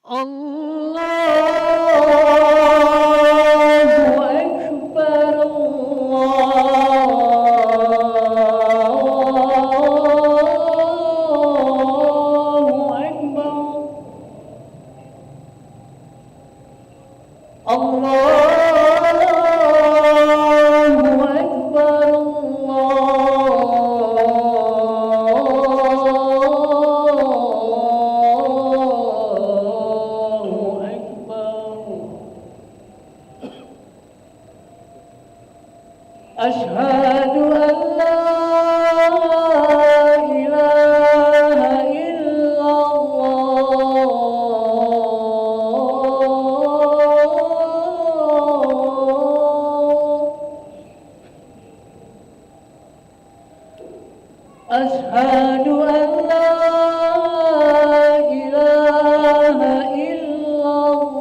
Allahu Akbar, Allahu Akbar, Allahu Akbar, Allahu Akbar. Asyhadu an la ilaha illallah. Asyhadu an la ilaha illallah.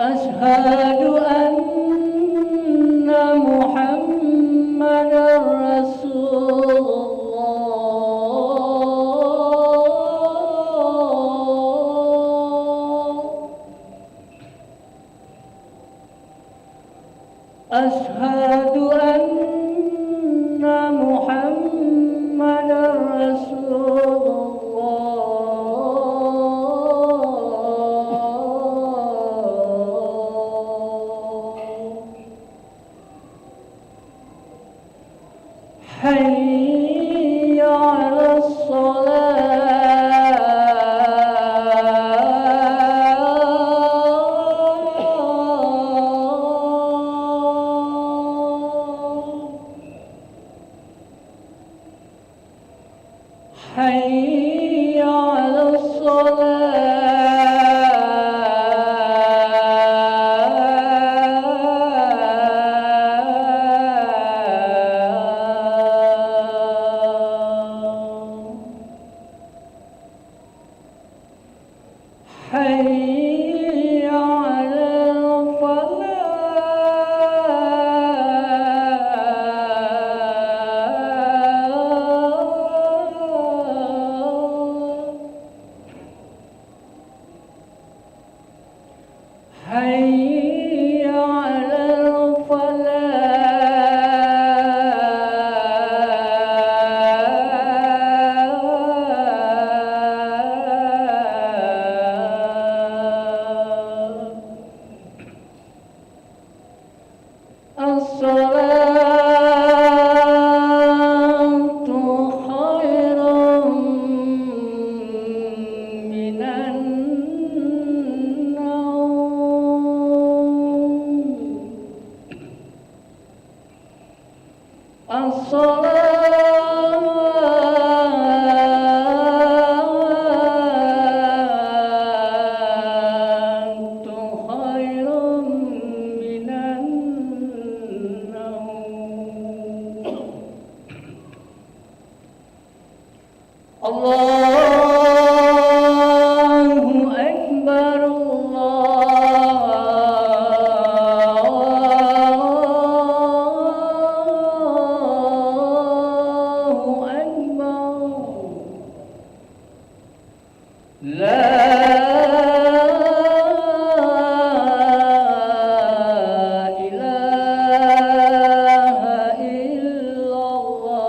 Asyhadu anna Muhammadar Rasulullah. Asyhadu anna Muhammadar Rasulullah. Hayya 'alas shalah. Hayya 'alas shalah. Hayya 'alal falah. Hayya 'alal falah. As-salatu khairum minan naum. As-salatu khairum minan naum. Allahu Akbar, Allahu Akbar. La ilaha illallah.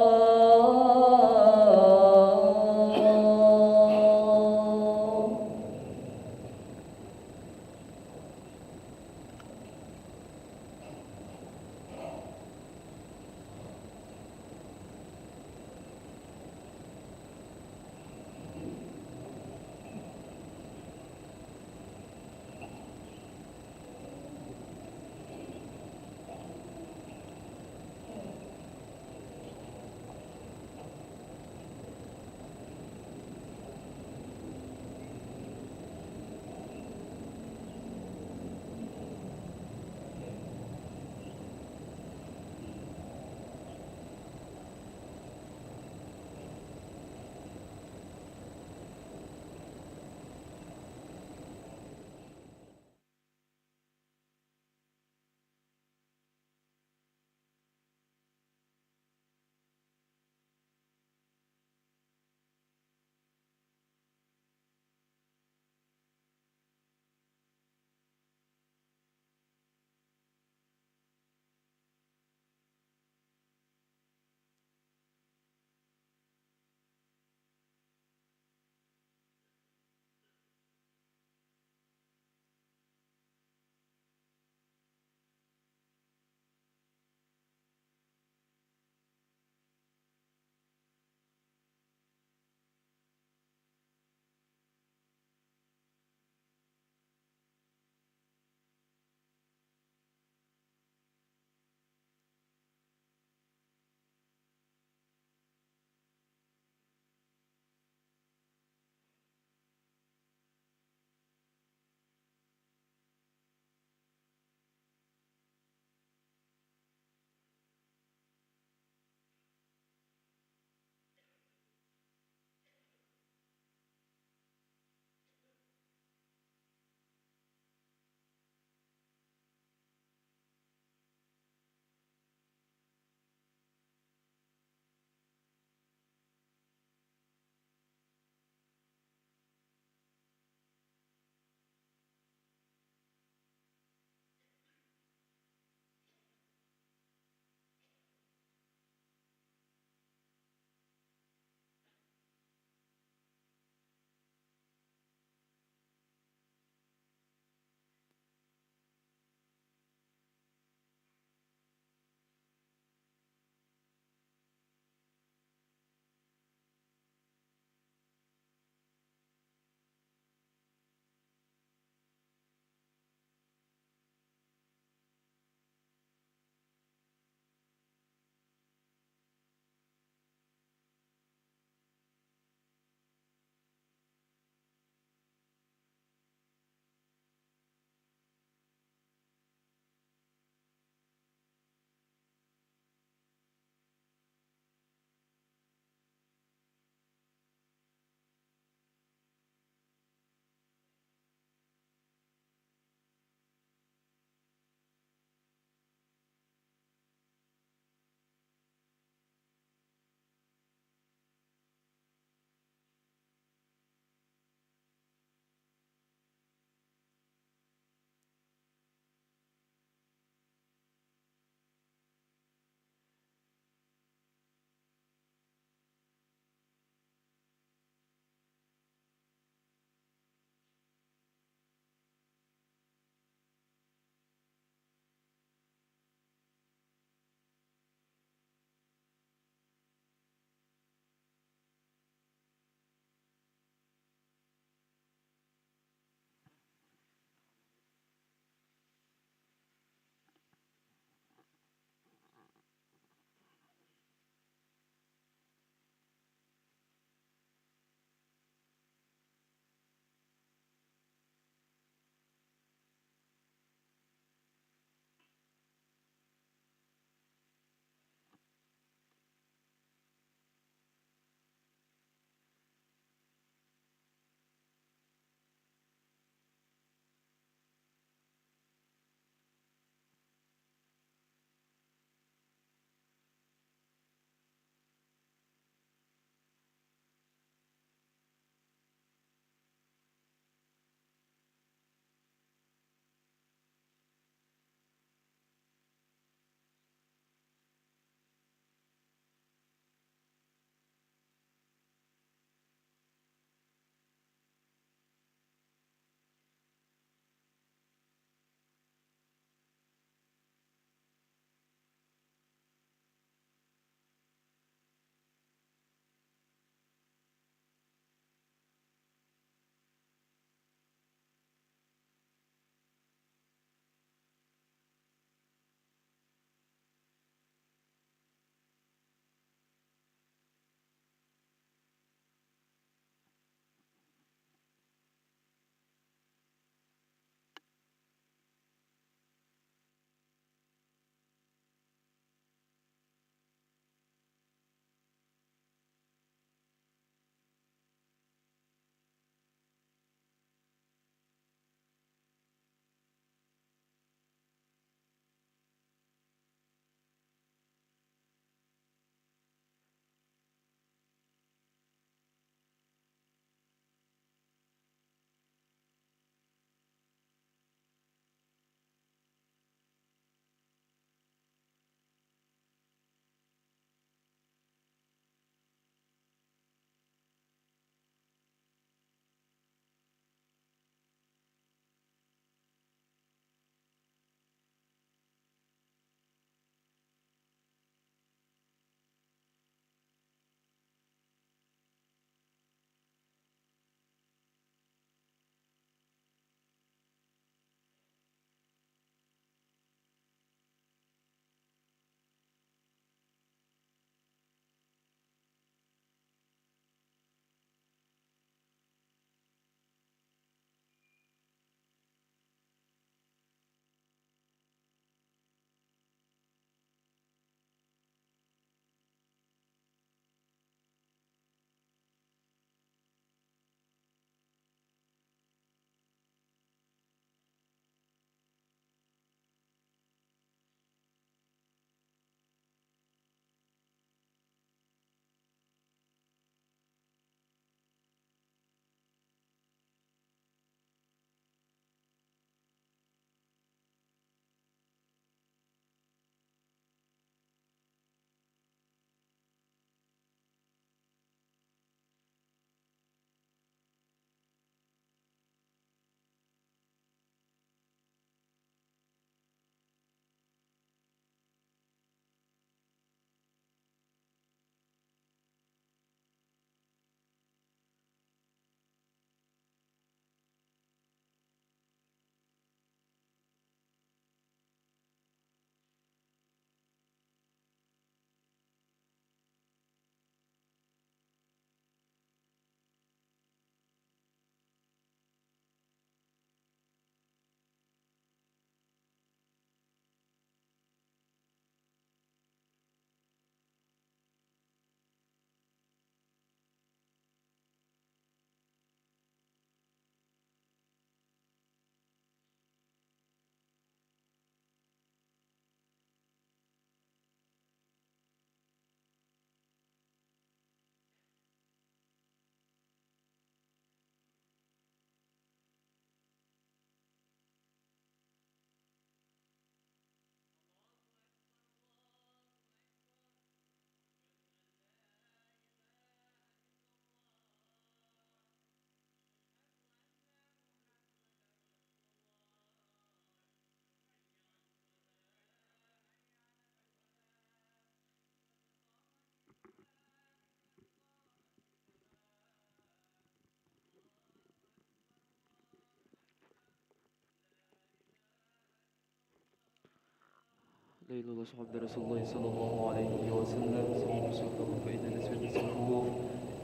ليلة صحب رسول الله صلى الله عليه وسلم صوم سلطة فإن نسبة الصفوف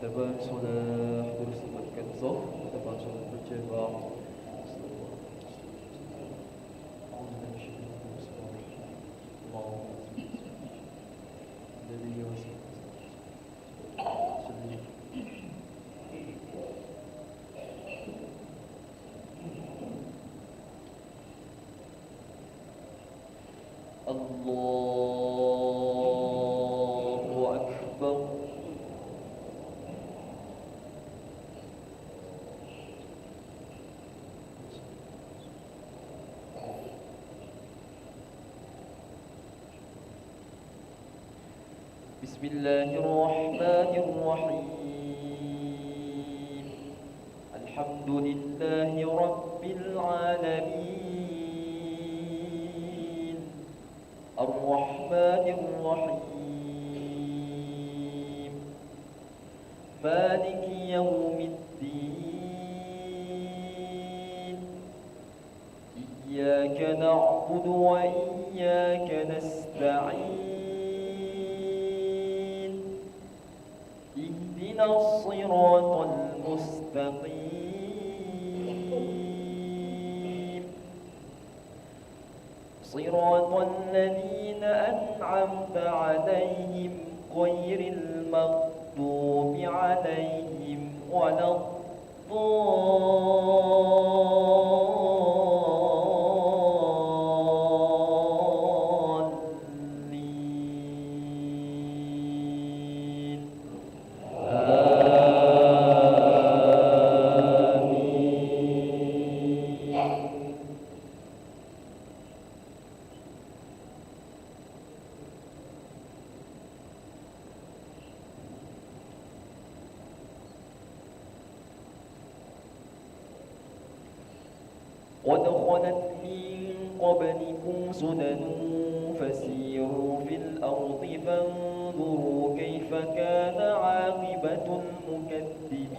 تبان صلاة درس مكان صف تبان صلاة berjamaah Allahu Akbar. Bismillahirrahmanirrahim. Alhamdulillahi Rabbil alamin. Ar-Rahmanir-Rahim. Maliki yawmiddin. Iyyaka na'budu wa iyyaka nasta'in. Ihdinas siratal mustaqim. صراط الذين أنعمت عليهم غير المغضوب عليهم ولا الضالين قد خلت من قبلكم سنن فسيروا في الأرض فانظروا كيف كان عاقبة المكذبين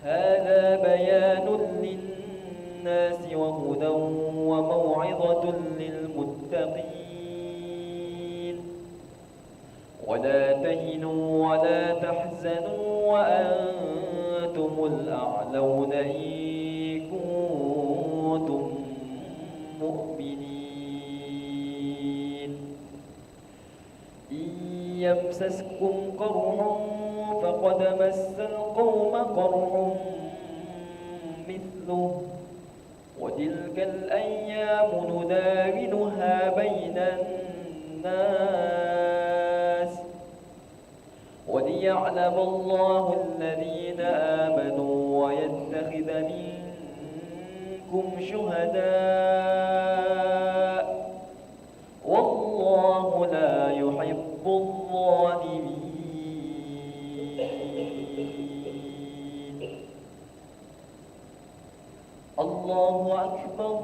هذا بيان للناس وهدى وموعظة للمتقين ولا تهنوا ولا تحزنوا وأنتم الأعلون إن كنتم مؤمنين إن يمسسكم قرح فقد مس القوم قرح مثله وتلك الأيام نداولها بين الناس وليعلم الله الذين آمنوا ويتخذ منكم شهداء والله لا يحب الظالمين الله أكبر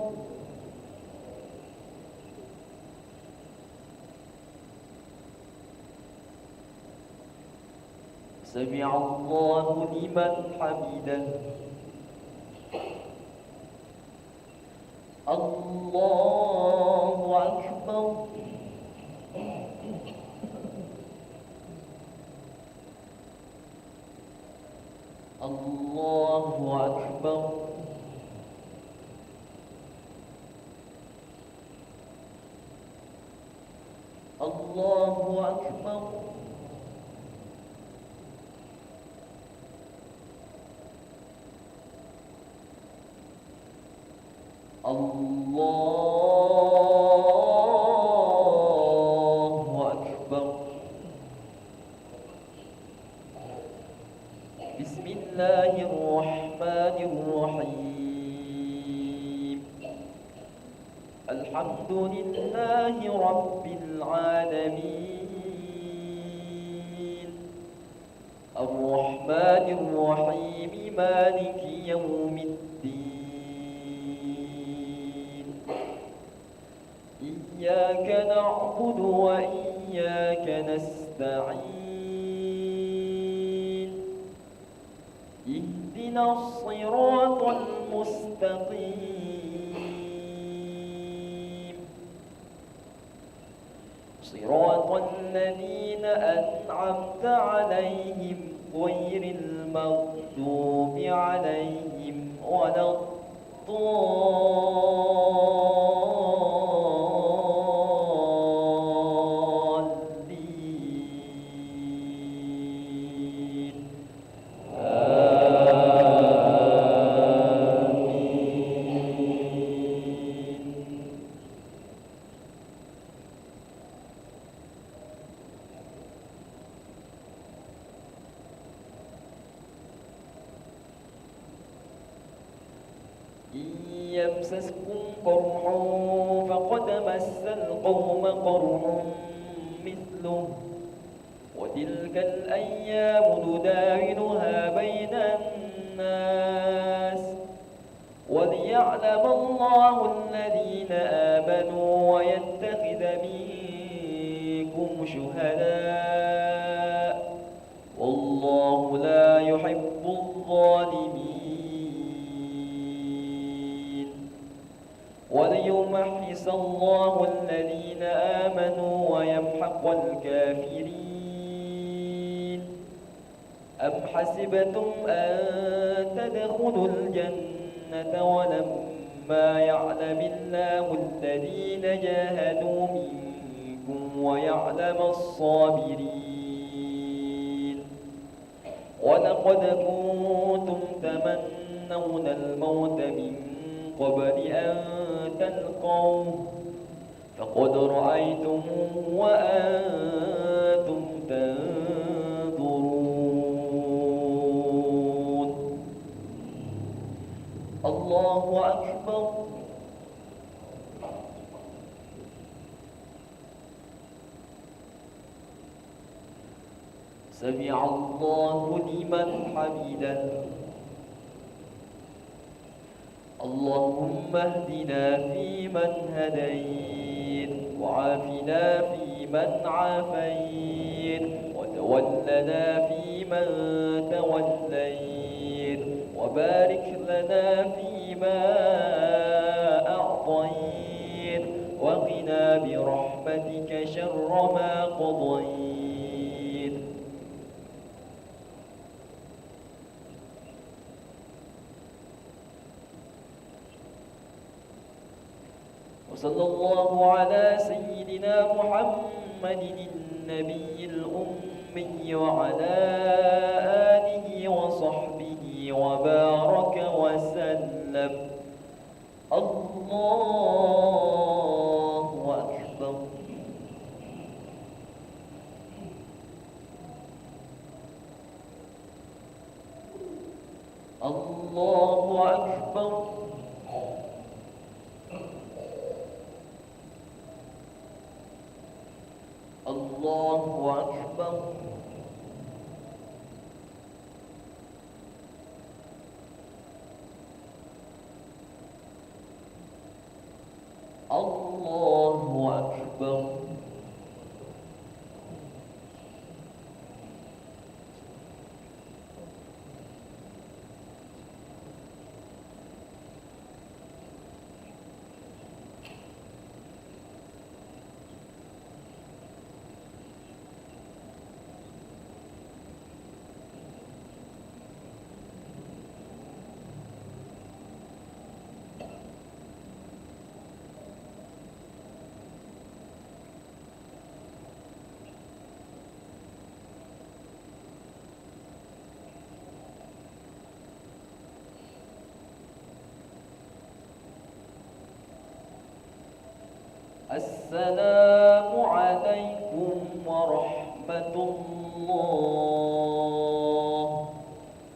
سمع الله لمن حمده الله أكبر الله أكبر الله أكبر الله أكبر بسم الله الرحمن الرحيم الحمد لله رب العالمين الرحمن الرحيم مالك يوم الدين إياك نعبد وإياك نستعين اهدنا الصراط المستقيم صراط الذين أنعمت عليهم غير المغضوب عليهم ولا الضالين إن يمسسكم قرح فقد مس القوم قرح مثله وتلك الأيام نداولها بين الناس وليعلم الله الذين آمنوا ويتخذ منكم شهداء والله لا يحب الظالمين وليمحص الله الذين آمنوا ويمحق الكافرين أم حسبتم أن تدخلوا الجنة ولما يعلم الله الذين جاهدوا منكم ويعلم الصابرين ولقد كنتم تمنون الموت من قبل أن تلقوه فقد رأيتموه وأنتم تنظرون الله أكبر سمع الله لمن حمده اللهم اهدنا فيمن هديت وعافنا فيمن عافيت وتولنا فيمن توليت وبارك لنا فيما أعطيت وقنا برحمتك شر ما قضيت وصلى الله على سيدنا محمد النبي الأمي وعلى آله وصحبه وبارك وسلم الله أكبر الله أكبر الله أكبر الله أكبر السلام عليكم ورحمة الله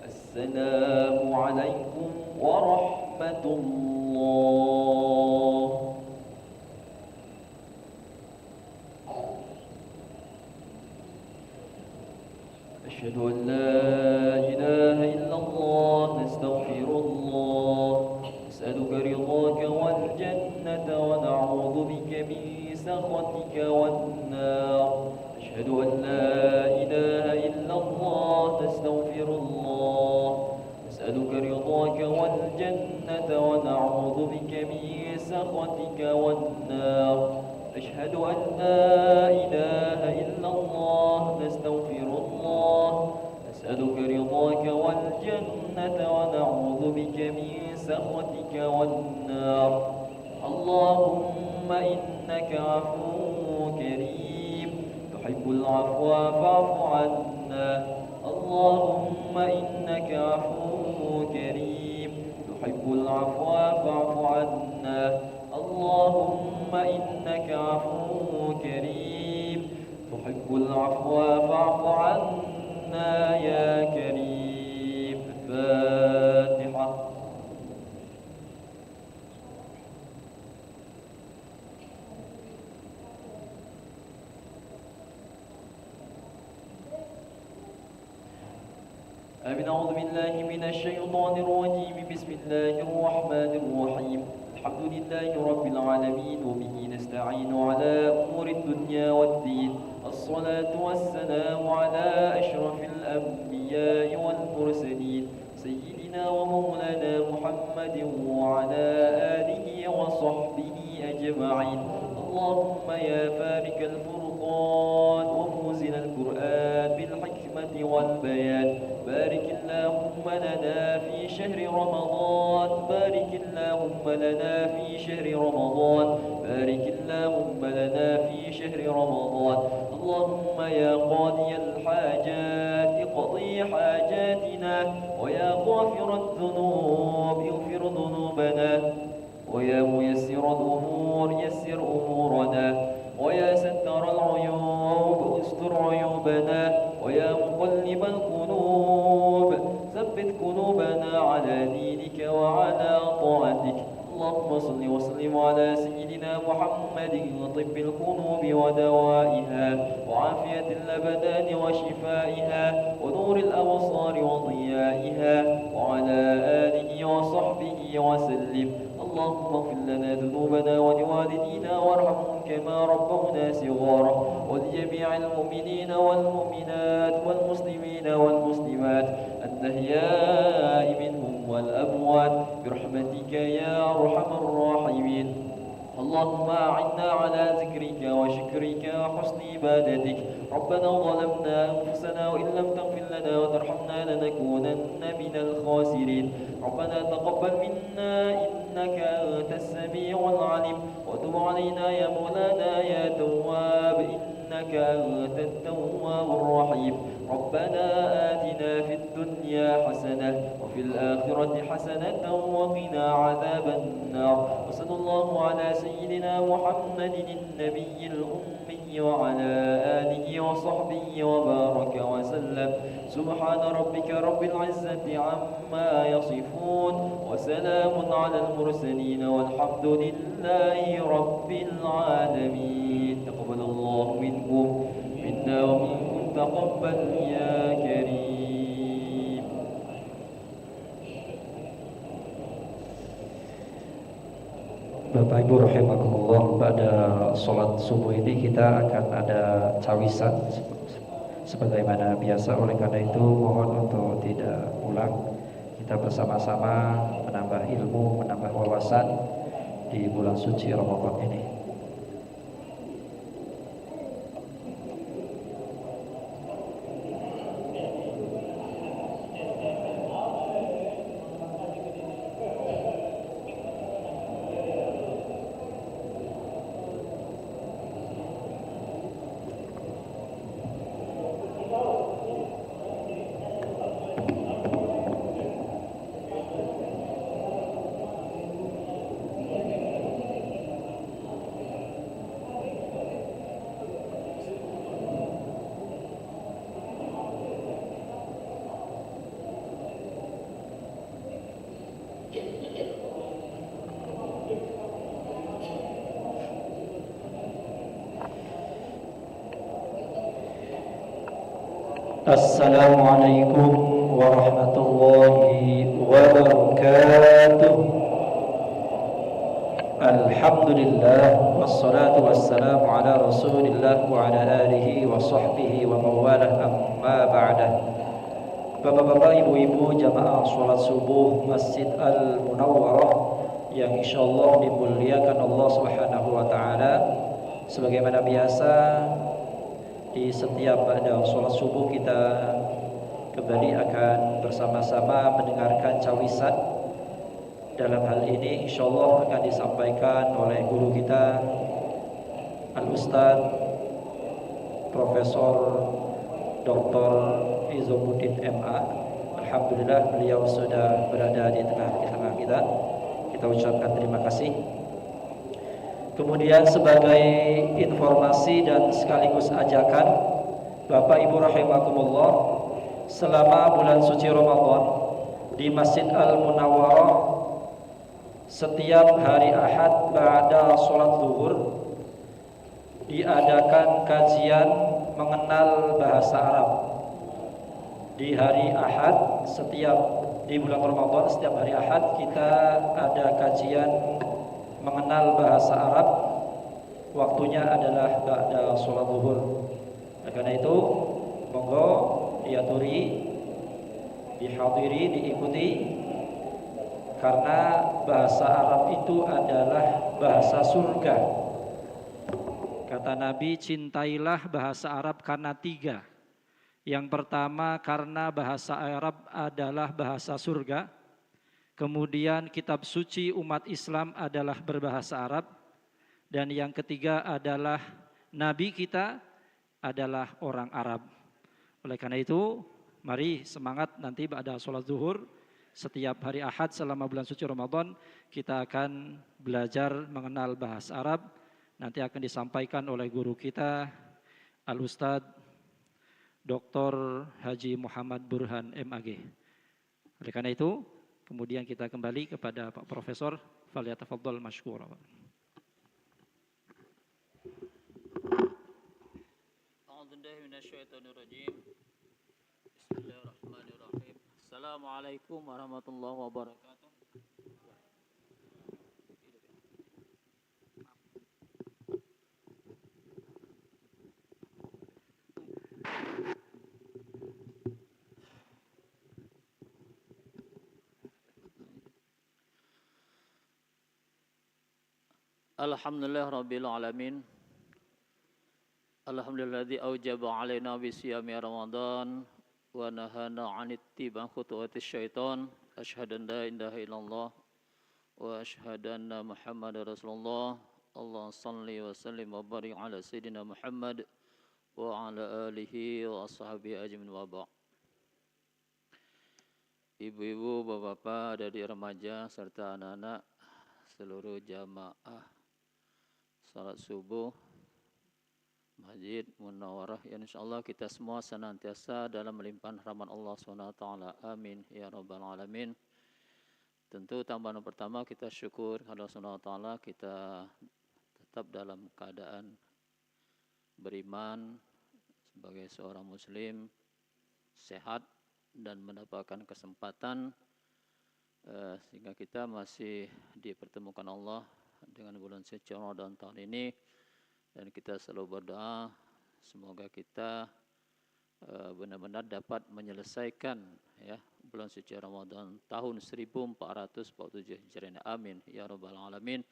السلام عليكم ورحمة الله أشهد أن لا إله إلا الله نستغفر الله نسألك رضاك والجنة ونعوذ بك من سخطك والنار أشهد أن لا إله إلا الله نستغفر الله نسألك رضاك والجنة ونعوذ بك من سخطك والنار أشهد أن لا إله إلا الله نستغفر الله نسألك رضاك والجنة ونعوذ بك من سخطك والنار اللهم إنك عفو كريم تحب العفو فاعف عنا اللهم إنك عفو كريم تحب العفو فاعف عنا اللهم إنك عفو كريم تحب العفو فاعف عنا يا كريم. الفاتحة. آمين. أعوذ بالله من الشيطان الرجيم. بسم الله الرحمن الرحيم. الحمد لله رب العالمين وبه نستعين على أمور الدنيا والدين الصلاة والسلام على أشرف الأنبياء والمرسلين سيدنا ومولانا محمد وعلى آله وصحبه أجمعين. اللهم يا فارق الفرقان ومنزل القرآن بالحكمة والبيان بارك اللهم لنا في شهر رمضان بارك اللهم لنا في شهر رمضان بارك اللهم لنا في شهر رمضان. اللهم يا قاضي الحاجات اقضي حاجاتنا ويا غافر الذنوب اغفر ذنوبنا ويا ميسر الأمور يسر أمورنا ويا ستر العيوب استر عيوبنا ويا مقلب القلوب ثبت قلوبنا على دينك وعلى طاعتك. اللهم صل وسلم على سيدنا محمد طب القلوب ودوائها وعافية الأبدان وشفائها ونور الأبصار وضيائها وعلى آله وصحبه وسلم. اللهم اغفر لنا ذنوبنا ولوالدينا وارحمهم كما ربونا صغارا ولجميع المؤمنين والمؤمنات والمسلمين والمسلمات الأحياء منهم والأموات برحمتك يا أرحم الراحمين. اللهم أعنا على ذكرك وشكرك وحسن عبادتك. ربنا ظلمنا أنفسنا وإن لم تغفر لنا وترحمنا لنكونن من الخاسرين. ربنا تقبل منا إنك أنت السميع العليم وتب علينا يا مولانا يا تواب إنك أنت التواب الرحيم. ربنا آتنا في الدنيا حسنة وفي الآخرة حسنة وقنا عذاب النار. وصلى الله على سيدنا محمد النبي الأمي وعلى آله وصحبه وبارك وسلم. سبحان ربك رب العزة عما يصفون وسلام على المرسلين والحمد لله رب العالمين. تقبل الله منكم منا ومنكم تقبل يا كريم. Bapak Ibu rahimakumullah, pada sholat subuh ini kita akan ada cawisan sebagaimana biasa. Oleh karena itu mohon untuk tidak pulang, kita bersama-sama menambah ilmu, menambah wawasan di bulan suci Ramadan ini. Assalamualaikum warahmatullahi wabarakatuh. Alhamdulillah wassalatu wassalamu ala Rasulillah wa ala alihi wa sahbihi wa mawalah, amma ba'dah. Bapak-bapak, ibu-ibu jamaah salat subuh Masjid Al-Munawwarah yang insyaallah dimuliakan Allah Subhanahu wa taala. Sebagaimana biasa di setiap pada sholat subuh kita kembali akan bersama-sama mendengarkan cawisan. Dalam hal ini insyaallah akan disampaikan oleh guru kita Al-Ustaz Profesor Dr. Izomuddin MA. Alhamdulillah beliau sudah berada di tengah-tengah kita. Kita ucapkan terima kasih. Kemudian sebagai informasi dan sekaligus ajakan Bapak Ibu rahimakumullah, selama bulan suci Ramadan di Masjid Al-Munawwarah setiap hari Ahad ba'da sholat zuhur diadakan kajian mengenal bahasa Arab. Di hari Ahad di bulan Ramadan setiap hari Ahad kita ada kajian mengenal bahasa Arab. Waktunya adalah ba'da sholat zuhur. Karena itu monggo diaturi, dihadiri, diikuti, karena bahasa Arab itu adalah bahasa surga. Kata Nabi, cintailah bahasa Arab karena 3. Yang pertama karena bahasa Arab adalah bahasa surga. Kemudian kitab suci umat Islam adalah berbahasa Arab. Dan yang ketiga adalah Nabi kita adalah orang Arab. Oleh karena itu, mari semangat nanti pada sholat zuhur. Setiap hari Ahad selama bulan suci Ramadan kita akan belajar mengenal bahasa Arab. Nanti akan disampaikan oleh guru kita Al-Ustaz Dr. Haji Muhammad Burhan MAG. Oleh karena itu, kemudian kita kembali kepada Pak Profesor. Falyatafaddal mashkura. A'udzubillahi minasyaitonirrajim. Bismillahirrahmanirrahim. Assalamualaikum warahmatullahi wabarakatuh. Alhamdulillah rabbil alamin. Alhamdulilladzi aujaba alaina bisiyami Ramadan wa nahana 'anit tiba khutuwatis syaitan. Asyhadu an la ilaha illallah wa asyhadu anna Muhammadar Rasulullah. Allah salli wa sallim wa barik ala sayyidina Muhammad wa ala alihi wa ashabihi ajmain wa ba'. Ibu-ibu, bapak-bapak, adik-adik remaja serta anak-anak seluruh jamaah salat subuh Masjid Munawwarah, ya insyaallah kita semua senantiasa dalam melimpahan rahmat Allah SWT. Amin ya rabbal alamin. Tentu tambahan pertama kita syukur kepada Allah SWT, kita tetap dalam keadaan beriman sebagai seorang muslim, sehat dan mendapatkan kesempatan sehingga kita masih dipertemukan Allah dengan bulan suci Ramadan tahun ini. Dan kita selalu berdoa semoga kita benar-benar dapat menyelesaikan ya bulan suci Ramadan tahun 1447 Hijriah. Amin ya rabbal alamin.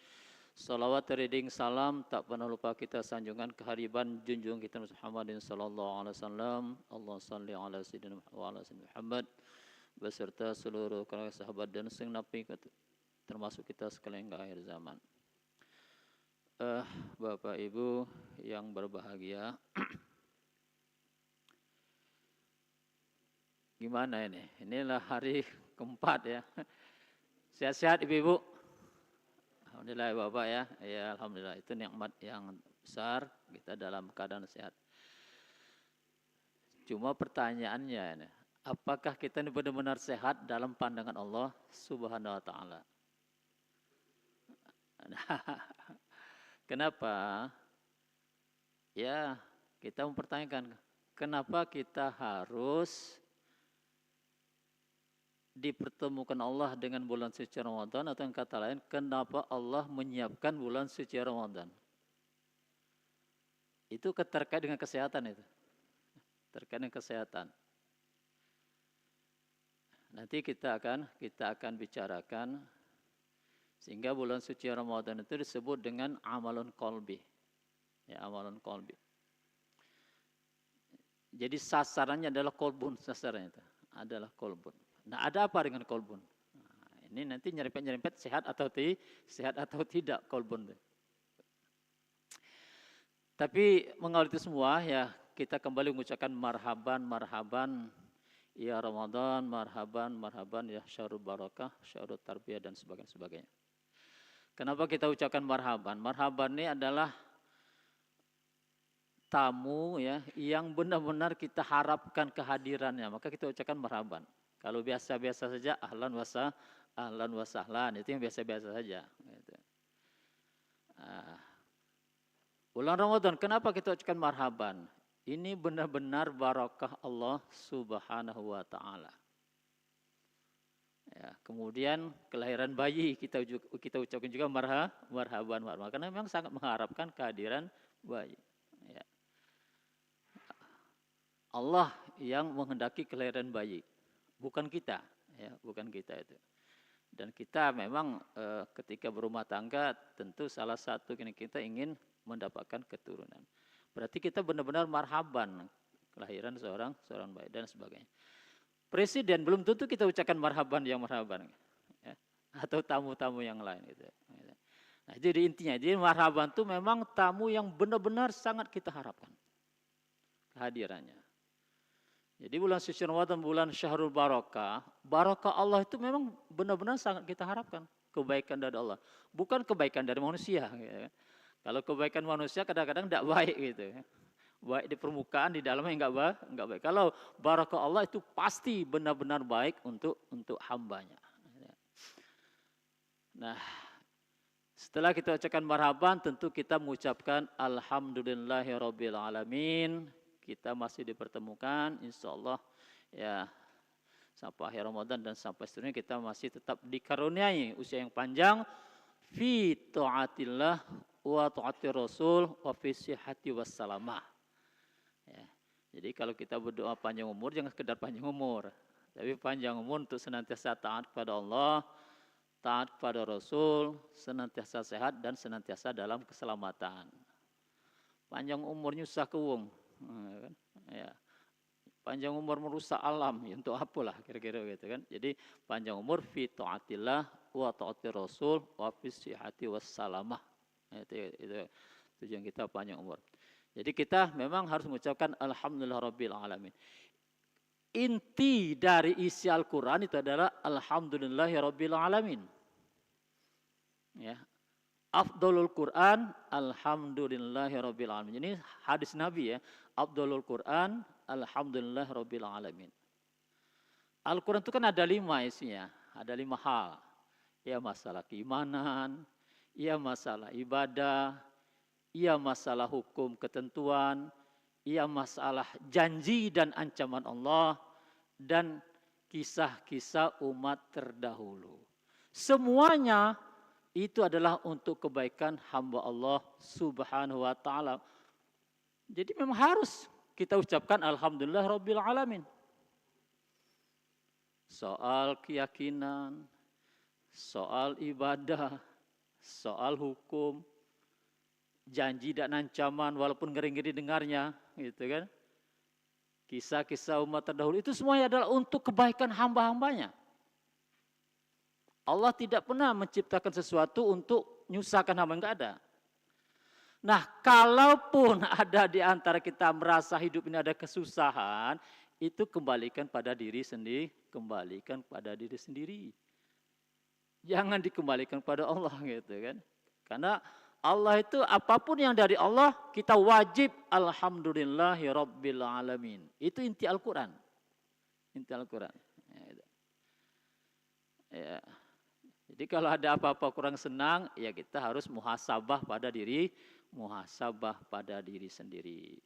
Salawat reading salam tak pernah lupa kita sanjungan kehadiran junjung kita Muhammadin sallallahu alaihi wasallam. Allah salli ala sayyidina Muhammad beserta seluruh keluarga sahabat dan segenap termasuk kita sekalian ke akhir zaman. Bapak Ibu yang berbahagia, gimana ini? Inilah hari keempat ya. Sehat-sehat Ibu-ibu? Alhamdulillah Bapak ya. Ya alhamdulillah, itu nikmat yang besar kita dalam keadaan sehat. Cuma pertanyaannya ini, apakah kita ini benar-benar sehat dalam pandangan Allah Subhanahu wa taala? Kenapa? Ya, kita mempertanyakan kenapa kita harus dipertemukan Allah dengan bulan suci Ramadan, atau yang kata lain, kenapa Allah menyiapkan bulan suci Ramadan? Itu terkait dengan kesehatan itu. Terkait dengan kesehatan. Nanti kita akan bicarakan. Sehingga bulan suci Ramadan itu disebut dengan amalun qalbi. Ya, amalan qalbi. Jadi sasarannya adalah kolbun, sasarannya itu adalah kolbun. Nah, ada apa dengan kolbun? Nah, ini nanti nyerempet sehat atau tidak kolbun. Tapi mengawal itu semua ya kita kembali mengucapkan marhaban, marhaban ya Ramadan, marhaban, marhaban ya syahrul barakah, syahrul tarbiyah dan sebagainya. Kenapa kita ucapkan marhaban? Marhaban ini adalah tamu ya yang benar-benar kita harapkan kehadirannya, maka kita ucapkan marhaban. Kalau biasa-biasa saja ahlan wa sahlan, itu yang biasa-biasa saja gitu. Bulan Ramadan kenapa kita ucapkan marhaban? Ini benar-benar barakah Allah Subhanahu wa taala. Ya, kemudian kelahiran bayi kita ucapkan juga marhaban. Karena memang sangat mengharapkan kehadiran bayi. Ya. Allah yang menghendaki kelahiran bayi, bukan kita, ya, bukan kita itu. Dan kita memang ketika berumah tangga tentu salah satu kita ingin mendapatkan keturunan. Berarti kita benar-benar marhaban kelahiran seorang bayi dan sebagainya. Presiden belum tentu kita ucapkan marhaban, ya, ya, atau tamu-tamu yang lain gitu. Nah, jadi intinya, jadi marhaban itu memang tamu yang benar-benar sangat kita harapkan kehadirannya. Jadi bulan suci Ramadan, bulan syahrul barakah, barakah Allah itu memang benar-benar sangat kita harapkan kebaikan dari Allah, bukan kebaikan dari manusia. Gitu. Kalau kebaikan manusia kadang-kadang tidak baik gitu. Baik di permukaan, di dalamnya enggak baik. Kalau barakah Allah itu pasti benar-benar baik untuk hambanya. Nah, setelah kita ucapkan marhaban, tentu kita mengucapkan alhamdulillahirabbil alamin. Kita masih dipertemukan, insya Allah ya sampai akhir Ramadan dan sampai seterusnya kita masih tetap dikaruniai usia yang panjang fi taatillah wa taati Rasul wa fi sihhati wassalamah. Ya. Jadi kalau kita berdoa panjang umur jangan sekedar panjang umur, tapi panjang umur untuk senantiasa taat kepada Allah, taat kepada Rasul, senantiasa sehat dan senantiasa dalam keselamatan. Panjang umurnya susah kewung. Ya. Panjang umur merusak alam, ya, untuk apalah kira-kira gitu kan. Jadi panjang umur fi taatillah wa taati Rasul wa fi sihhati wassalamah. Itu tujuan kita panjang umur. Jadi kita memang harus mengucapkan alhamdulillah rabbil alamin. Inti dari isi Al-Qur'an itu adalah alhamdulillahi rabbil alamin. Ya. Afdalul Quran alhamdulillahirabbil alamin. Ini hadis Nabi ya. Afdalul Quran alhamdulillahirabbil alamin. Al-Quran itu kan ada 5 isinya, ada 5 hal. Ya masalah keimanan, ya masalah ibadah, ya masalah hukum ketentuan, ya masalah janji dan ancaman Allah, dan kisah-kisah umat terdahulu. Semuanya itu adalah untuk kebaikan hamba Allah Subhanahu wa taala. Jadi memang harus kita ucapkan alhamdulillah rabbil alamin. Soal keyakinan, soal ibadah, soal hukum, janji dan ancaman walaupun ngeri-ngeri dengarnya, gitu kan. Kisah-kisah umat terdahulu itu semuanya adalah untuk kebaikan hamba-hambanya. Allah tidak pernah menciptakan sesuatu untuk nyusahkan hamba, enggak ada. Nah, kalaupun ada di antara kita merasa hidup ini ada kesusahan, itu kembalikan pada diri sendiri, kembalikan pada diri sendiri. Jangan dikembalikan pada Allah gitu kan. Karena Allah itu apapun yang dari Allah, kita wajib alhamdulillahirabbil alamin. Itu inti Al-Qur'an. Inti Al-Qur'an. Ya. Jadi kalau ada apa-apa kurang senang, ya kita harus muhasabah pada diri sendiri.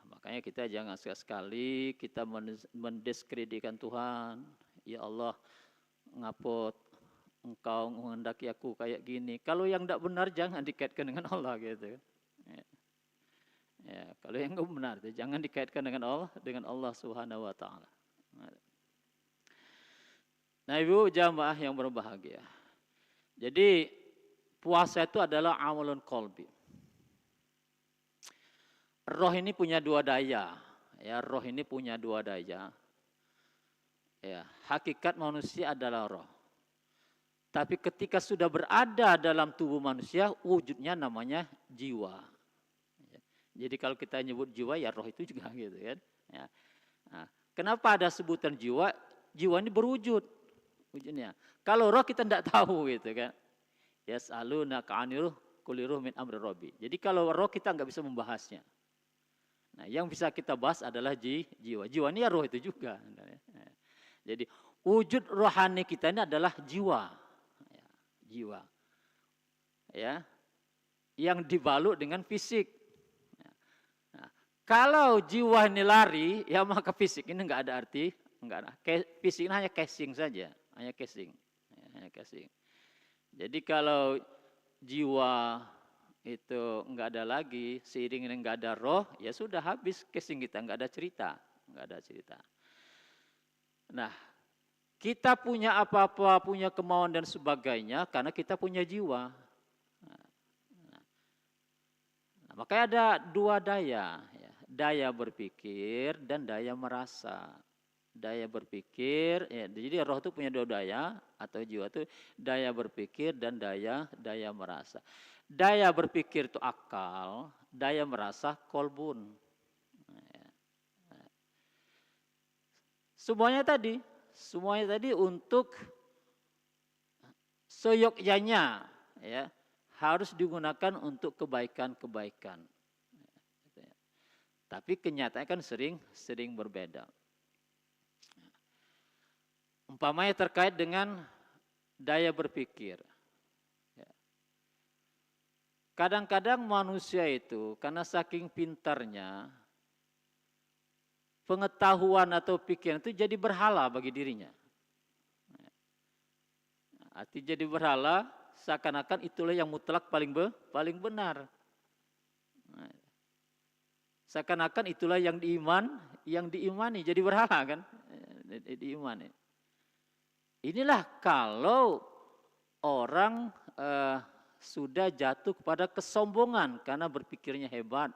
Makanya kita jangan sekali kita mendiskreditkan Tuhan. Ya Allah, ngapot Engkau menghendaki aku kayak gini. Kalau yang tidak benar jangan dikaitkan dengan Allah gitu. Ya, kalau yang tidak benar jangan dikaitkan dengan Allah Subhanahu wa taala. Nah, Ibu jamaah yang berbahagia. Jadi puasa itu adalah amalun qalbi. roh ini punya dua daya. Ya, roh ini punya dua daya. Ya, hakikat manusia adalah roh. Tapi ketika sudah berada dalam tubuh manusia, wujudnya namanya jiwa. Ya. Jadi kalau kita nyebut jiwa, ya roh itu juga gitu kan. Ya. Nah, kenapa ada sebutan jiwa? Jiwa ini berwujud wujudnya. Kalau roh kita tidak tahu gitu kan. Yas'alunaka 'anil ruh qul ruh min amri rabbi. Jadi kalau roh kita nggak bisa membahasnya. Nah, yang bisa kita bahas adalah jiwa. Jiwa ini ya roh itu juga. Jadi wujud rohani kita ini adalah jiwa. Ya, jiwa. Ya. Yang dibalut dengan fisik. Nah, kalau jiwa ini lari, ya maka fisik ini enggak ada arti, enggak ada. Fisik ini hanya casing saja, hanya casing. Ya, hanya casing. Jadi kalau jiwa itu enggak ada lagi, seiring dengan enggak ada roh, ya sudah habis casing kita, enggak ada cerita, enggak ada cerita. Nah, kita punya apa-apa, punya kemauan dan sebagainya karena kita punya jiwa. Nah, makanya ada dua daya, ya. Daya berpikir dan daya merasa. Daya berpikir, ya, jadi roh itu punya dua daya atau jiwa itu daya berpikir dan daya merasa. Daya berpikir itu akal, daya merasa kolbun. Semuanya tadi untuk seyogyanya, ya, harus digunakan untuk kebaikan-kebaikan. Tapi kenyataannya kan sering berbeda. Umpamanya terkait dengan daya berpikir. Kadang-kadang manusia itu karena saking pintarnya, pengetahuan atau pikiran itu jadi berhala bagi dirinya. Arti jadi berhala, seakan-akan itulah yang mutlak paling benar. Seakan-akan itulah yang diimani, jadi berhala kan, diimani. Inilah kalau orang sudah jatuh kepada kesombongan karena berpikirnya hebat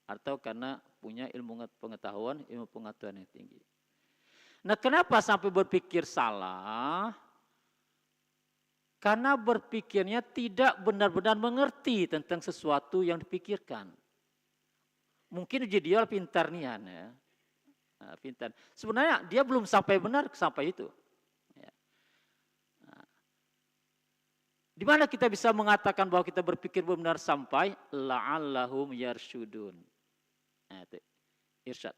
atau karena punya ilmu pengetahuan yang tinggi. Nah, kenapa sampai berpikir salah? Karena berpikirnya tidak benar-benar mengerti tentang sesuatu yang dipikirkan. Mungkin dia pintar nian, ya. Nah, pintar. Sebenarnya dia belum sampai itu. Ya. Nah. Di mana kita bisa mengatakan bahwa kita berpikir benar sampai la'allahum yarsyudun. Nah, itu irsyad.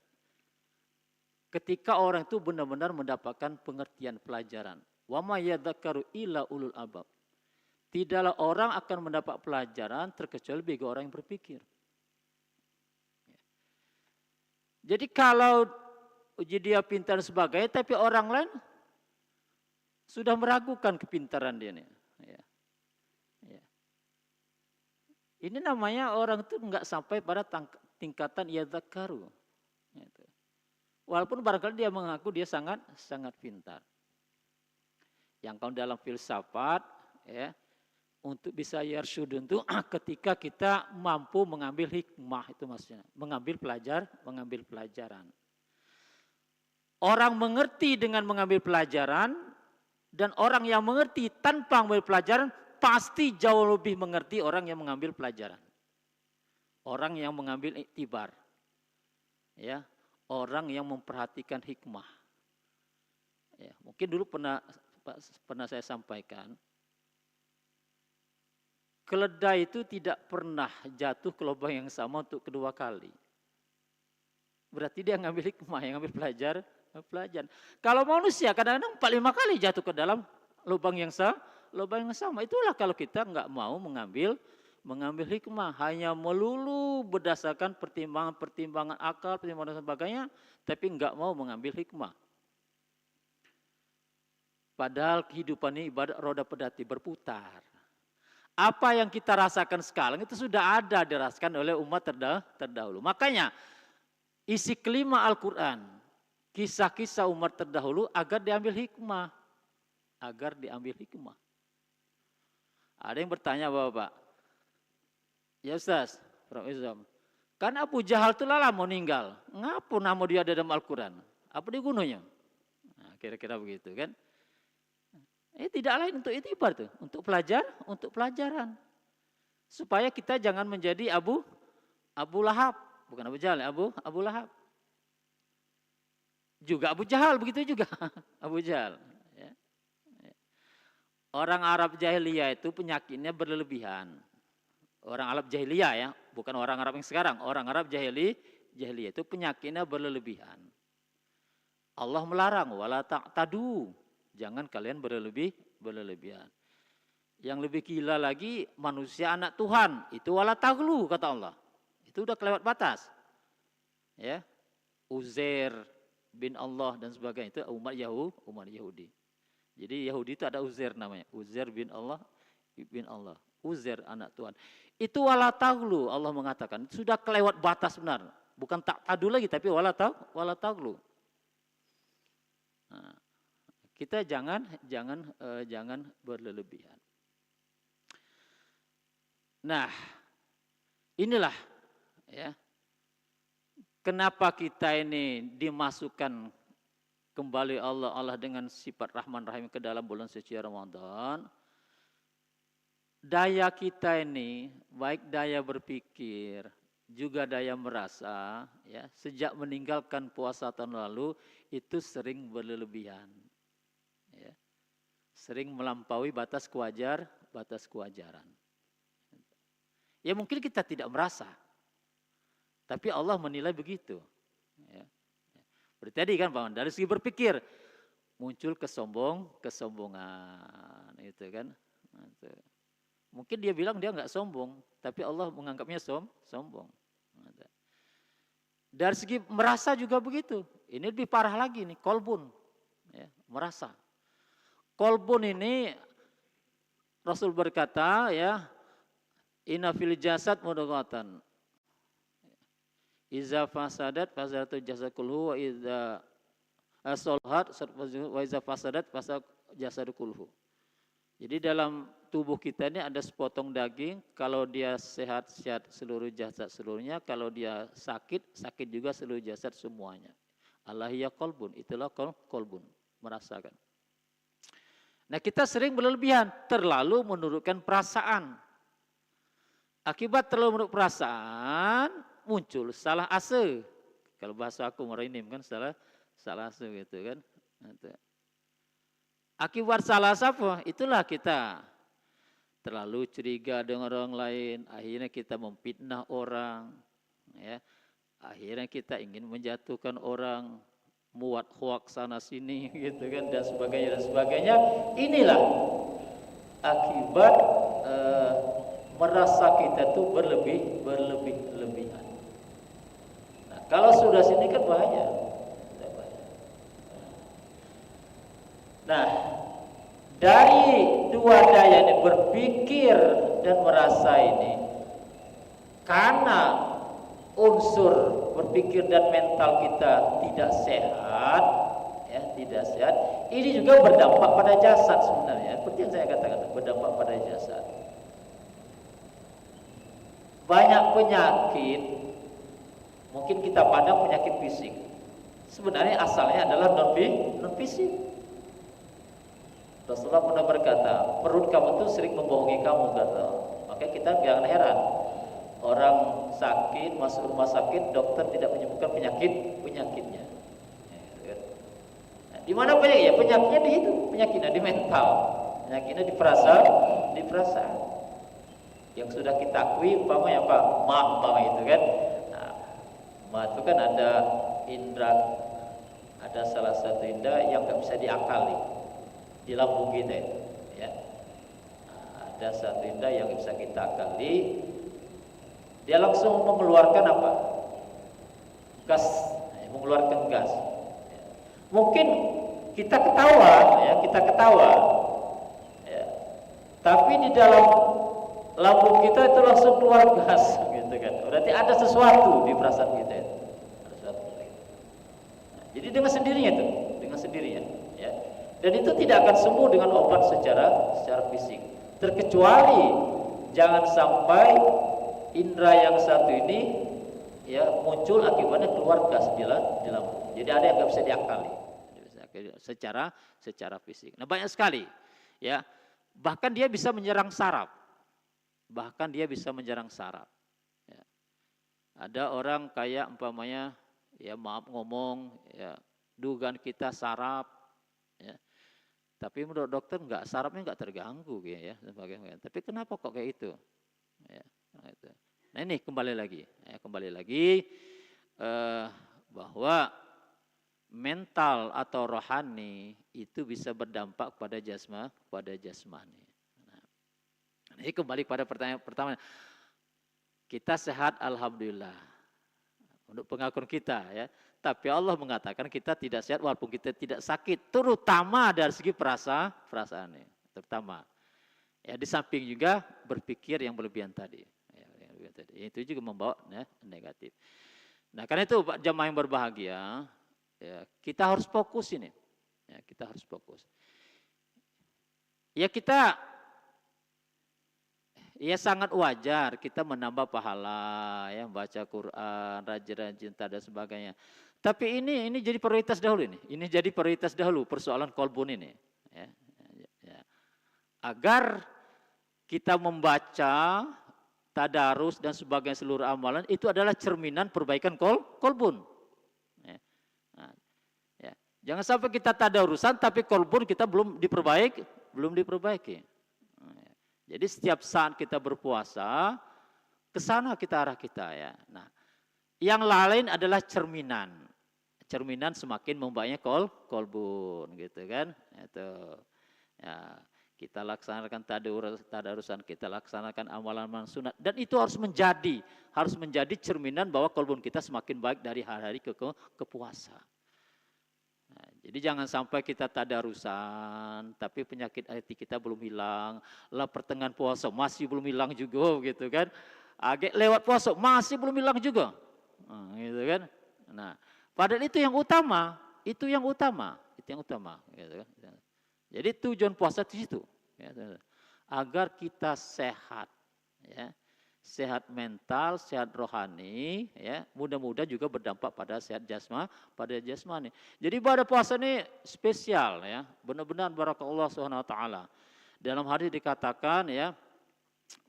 Ketika orang itu benar-benar mendapatkan pengertian pelajaran. Wa ma yadzakkaru illa ulul albab. Tidaklah orang akan mendapat pelajaran terkecuali bagi orang yang berpikir. Jadi kalau dia pintar sebagainya, tapi orang lain sudah meragukan kepintaran dia nih. Ya. Ya. Ini namanya orang itu enggak sampai pada tingkatan yadzakkaru. Gitu. Walaupun barangkali dia mengaku dia sangat pintar. Yang kalau dalam filsafat, ya, untuk bisa yarsyudun itu ketika kita mampu mengambil hikmah, itu maksudnya, mengambil pelajaran. Orang mengerti dengan mengambil pelajaran dan orang yang mengerti tanpa mengambil pelajaran pasti jauh lebih mengerti orang yang mengambil pelajaran. Orang yang mengambil iktibar. Ya, orang yang memperhatikan hikmah. Ya, mungkin dulu pernah saya sampaikan, keledai itu tidak pernah jatuh ke lubang yang sama untuk kedua kali. Berarti dia ngambil hikmah, yang ngambil pelajaran. Kalau manusia kadang-kadang 4-5 kali jatuh ke dalam lubang yang sama. Itulah kalau kita nggak mau mengambil hikmah, hanya melulu berdasarkan pertimbangan akal, pertimbangan dan sebagainya, tapi nggak mau mengambil hikmah. Padahal kehidupan ini ibarat roda pedati berputar. Apa yang kita rasakan sekarang itu sudah ada dirasakan oleh umat terdahulu. Makanya isi kelima Al-Quran, kisah-kisah umat terdahulu agar diambil hikmah. Ada yang bertanya Bapak, ya Ustaz, Prof. Izam, Karena Abu Jahal itu lama meninggal. Ngapa nama dia ada dalam Al-Quran? Apa dia gunanya? Nah, kira-kira begitu kan. Tidak lain untuk itibar tuh, untuk pelajaran. Supaya kita jangan menjadi Abu Lahab, bukan Abu Jahal, Abu Lahab. Juga Abu Jahal begitu juga. Abu Jahal. Ya. Orang Arab jahiliyah itu penyakitnya berlebihan. Orang Arab jahiliyah ya, bukan orang Arab yang sekarang. Orang Arab jahiliyah itu penyakitnya berlebihan. Allah melarang wala ta'tadu. Jangan kalian berlebihan. Yang lebih gila lagi manusia anak Tuhan, itu wala taghlu kata Allah. Itu udah kelewat batas. Ya. Uzair bin Allah dan sebagainya itu umat Yahudi. Jadi Yahudi itu ada Uzair namanya. Uzair bin Allah. Uzair anak Tuhan. Itu wala taghlu Allah mengatakan. Sudah kelewat batas benar. Bukan tak tadu lagi tapi wala taghlu. Nah, kita jangan berlebihan. Nah, inilah ya. Kenapa kita ini dimasukkan kembali Allah dengan sifat Rahman Rahim ke dalam bulan suci Ramadan. Daya kita ini, baik daya berpikir, juga daya merasa, ya, sejak meninggalkan puasa tahun lalu itu sering berlebihan, ya, sering melampaui batas kewajaran. Ya mungkin kita tidak merasa, tapi Allah menilai begitu. Ya. Berarti tadi kan Bang, dari segi berpikir muncul kesombongan, itu kan. Itu. Mungkin dia bilang dia nggak sombong, tapi Allah menganggapnya sombong. Dari segi merasa juga begitu. Ini lebih parah lagi nih, kolbun, ya, merasa. Kolbun ini Rasul berkata, ya, inna fil jasad mudghatan. Iza fasadat fasadatul jasad kulhu wa iza salahat wa iza fasadat fasad jasad kulhu. Jadi dalam tubuh kita ini ada sepotong daging, kalau dia sehat seluruh jasad seluruhnya, kalau dia sakit juga seluruh jasad semuanya. Allahiyya qalbun, itulah qalbun, merasakan. Nah, kita sering berlebihan, terlalu menurutkan perasaan. Akibat terlalu menurut perasaan, muncul salah ase. Kalau bahasa aku merinim kan salah ase gitu kan. Akibat salah apa? Itulah kita terlalu curiga dengan orang lain, akhirnya kita memfitnah orang, ya. Akhirnya kita ingin menjatuhkan orang, muat hoax sana sini gitu kan, dan sebagainya. Inilah akibat merasa kita tuh berlebihan. Nah, kalau sudah sini kan bahaya. Nah, dari dua daya ini, berpikir dan merasa ini, karena unsur berpikir dan mental kita tidak sehat, ya, tidak sehat, ini juga berdampak pada jasad sebenarnya. Seperti yang saya katakan, berdampak pada jasad. Banyak penyakit, mungkin kita pandang penyakit fisik, sebenarnya asalnya adalah non fisik. Rasulullah pernah berkata, perut kamu tuh sering membohongi kamu, kata. Makanya kita jangan heran, orang sakit masuk rumah sakit, dokter tidak menyembuhkan penyakitnya. Nah, di mana penyakitnya? Penyakitnya di itu, penyakitnya di mental, penyakitnya di perasaan. Yang sudah kita akui, umpamanya apa? Ma itu kan. Nah, ma itu kan ada indera, ada salah satu indera yang nggak bisa diakali di lambung kita itu, ya. Nah, ada satu indera yang bisa kita akali, dia langsung mengeluarkan apa? Gas, mengeluarkan gas. Ya. Mungkin kita ketawa, ya. Tapi di dalam lambung kita itu langsung keluar gas, gitu kan. Berarti ada sesuatu di perasaan kita itu. Ada sesuatu. Nah, jadi dengan sendirinya, ya. Dan itu tidak akan sembuh dengan obat secara fisik. Terkecuali jangan sampai indera yang satu ini ya muncul akibatnya keluar gas di lambung. Jadi ada yang nggak bisa diakali secara fisik. Nah banyak sekali ya, bahkan dia bisa menyerang saraf, ya. Ada orang kayak umpamanya ya maaf ngomong ya dugaan kita saraf ya, tapi menurut dokter enggak, sarafnya enggak terganggu gitu ya sebagainya. Tapi kenapa kok kayak itu ya, itu. Nah ini kembali lagi bahwa mental atau rohani itu bisa berdampak pada jasmani. Nah, ini kembali pada pertanyaan pertama. Kita sehat alhamdulillah. Untuk pengakuan kita ya. Tapi Allah mengatakan kita tidak sehat walaupun kita tidak sakit, terutama dari segi perasaan ini. Terutama ya di samping juga berpikir yang berlebihan tadi. Itu juga membawa ya, negatif. Nah karena itu jamaah yang berbahagia, ya, kita harus fokus ini. Ya, kita harus fokus. Ya kita, ya sangat wajar kita menambah pahala, ya baca Quran, rajin-rajin dan sebagainya. Tapi ini jadi prioritas dahulu ini. Ini jadi prioritas dahulu persoalan kolbun ini. Ya. Agar kita membaca tadarus dan sebagainya seluruh amalan itu adalah cerminan perbaikan kolbun. Ya. Nah, ya. Jangan sampai kita tadarusan tapi kolbun kita belum diperbaiki. Nah, ya. Jadi setiap saat kita berpuasa ke sana kita arah kita ya. Nah, yang lain adalah cerminan semakin membaiknya kolbun gitu kan. Itu. Ya. Kita laksanakan tadarusan, kita laksanakan amalan sunat, dan itu harus menjadi cerminan bahwa kolbun kita semakin baik dari hari-hari ke puasa. Nah, jadi jangan sampai kita tadarusan, tapi penyakit hati kita belum hilang, lah pertengahan puasa masih belum hilang juga, gitu kan? Agak lewat puasa masih belum hilang juga, gitu kan? Nah, padahal itu yang utama, gitu kan? Jadi tujuan puasa di situ, ya, agar kita sehat, ya, sehat mental, sehat rohani, ya, mudah-mudahan juga berdampak pada sehat jasmani. Jadi pada puasa ini spesial, ya, benar-benar barakallahu subhanahu wa taala. Dalam hadis dikatakan, ya,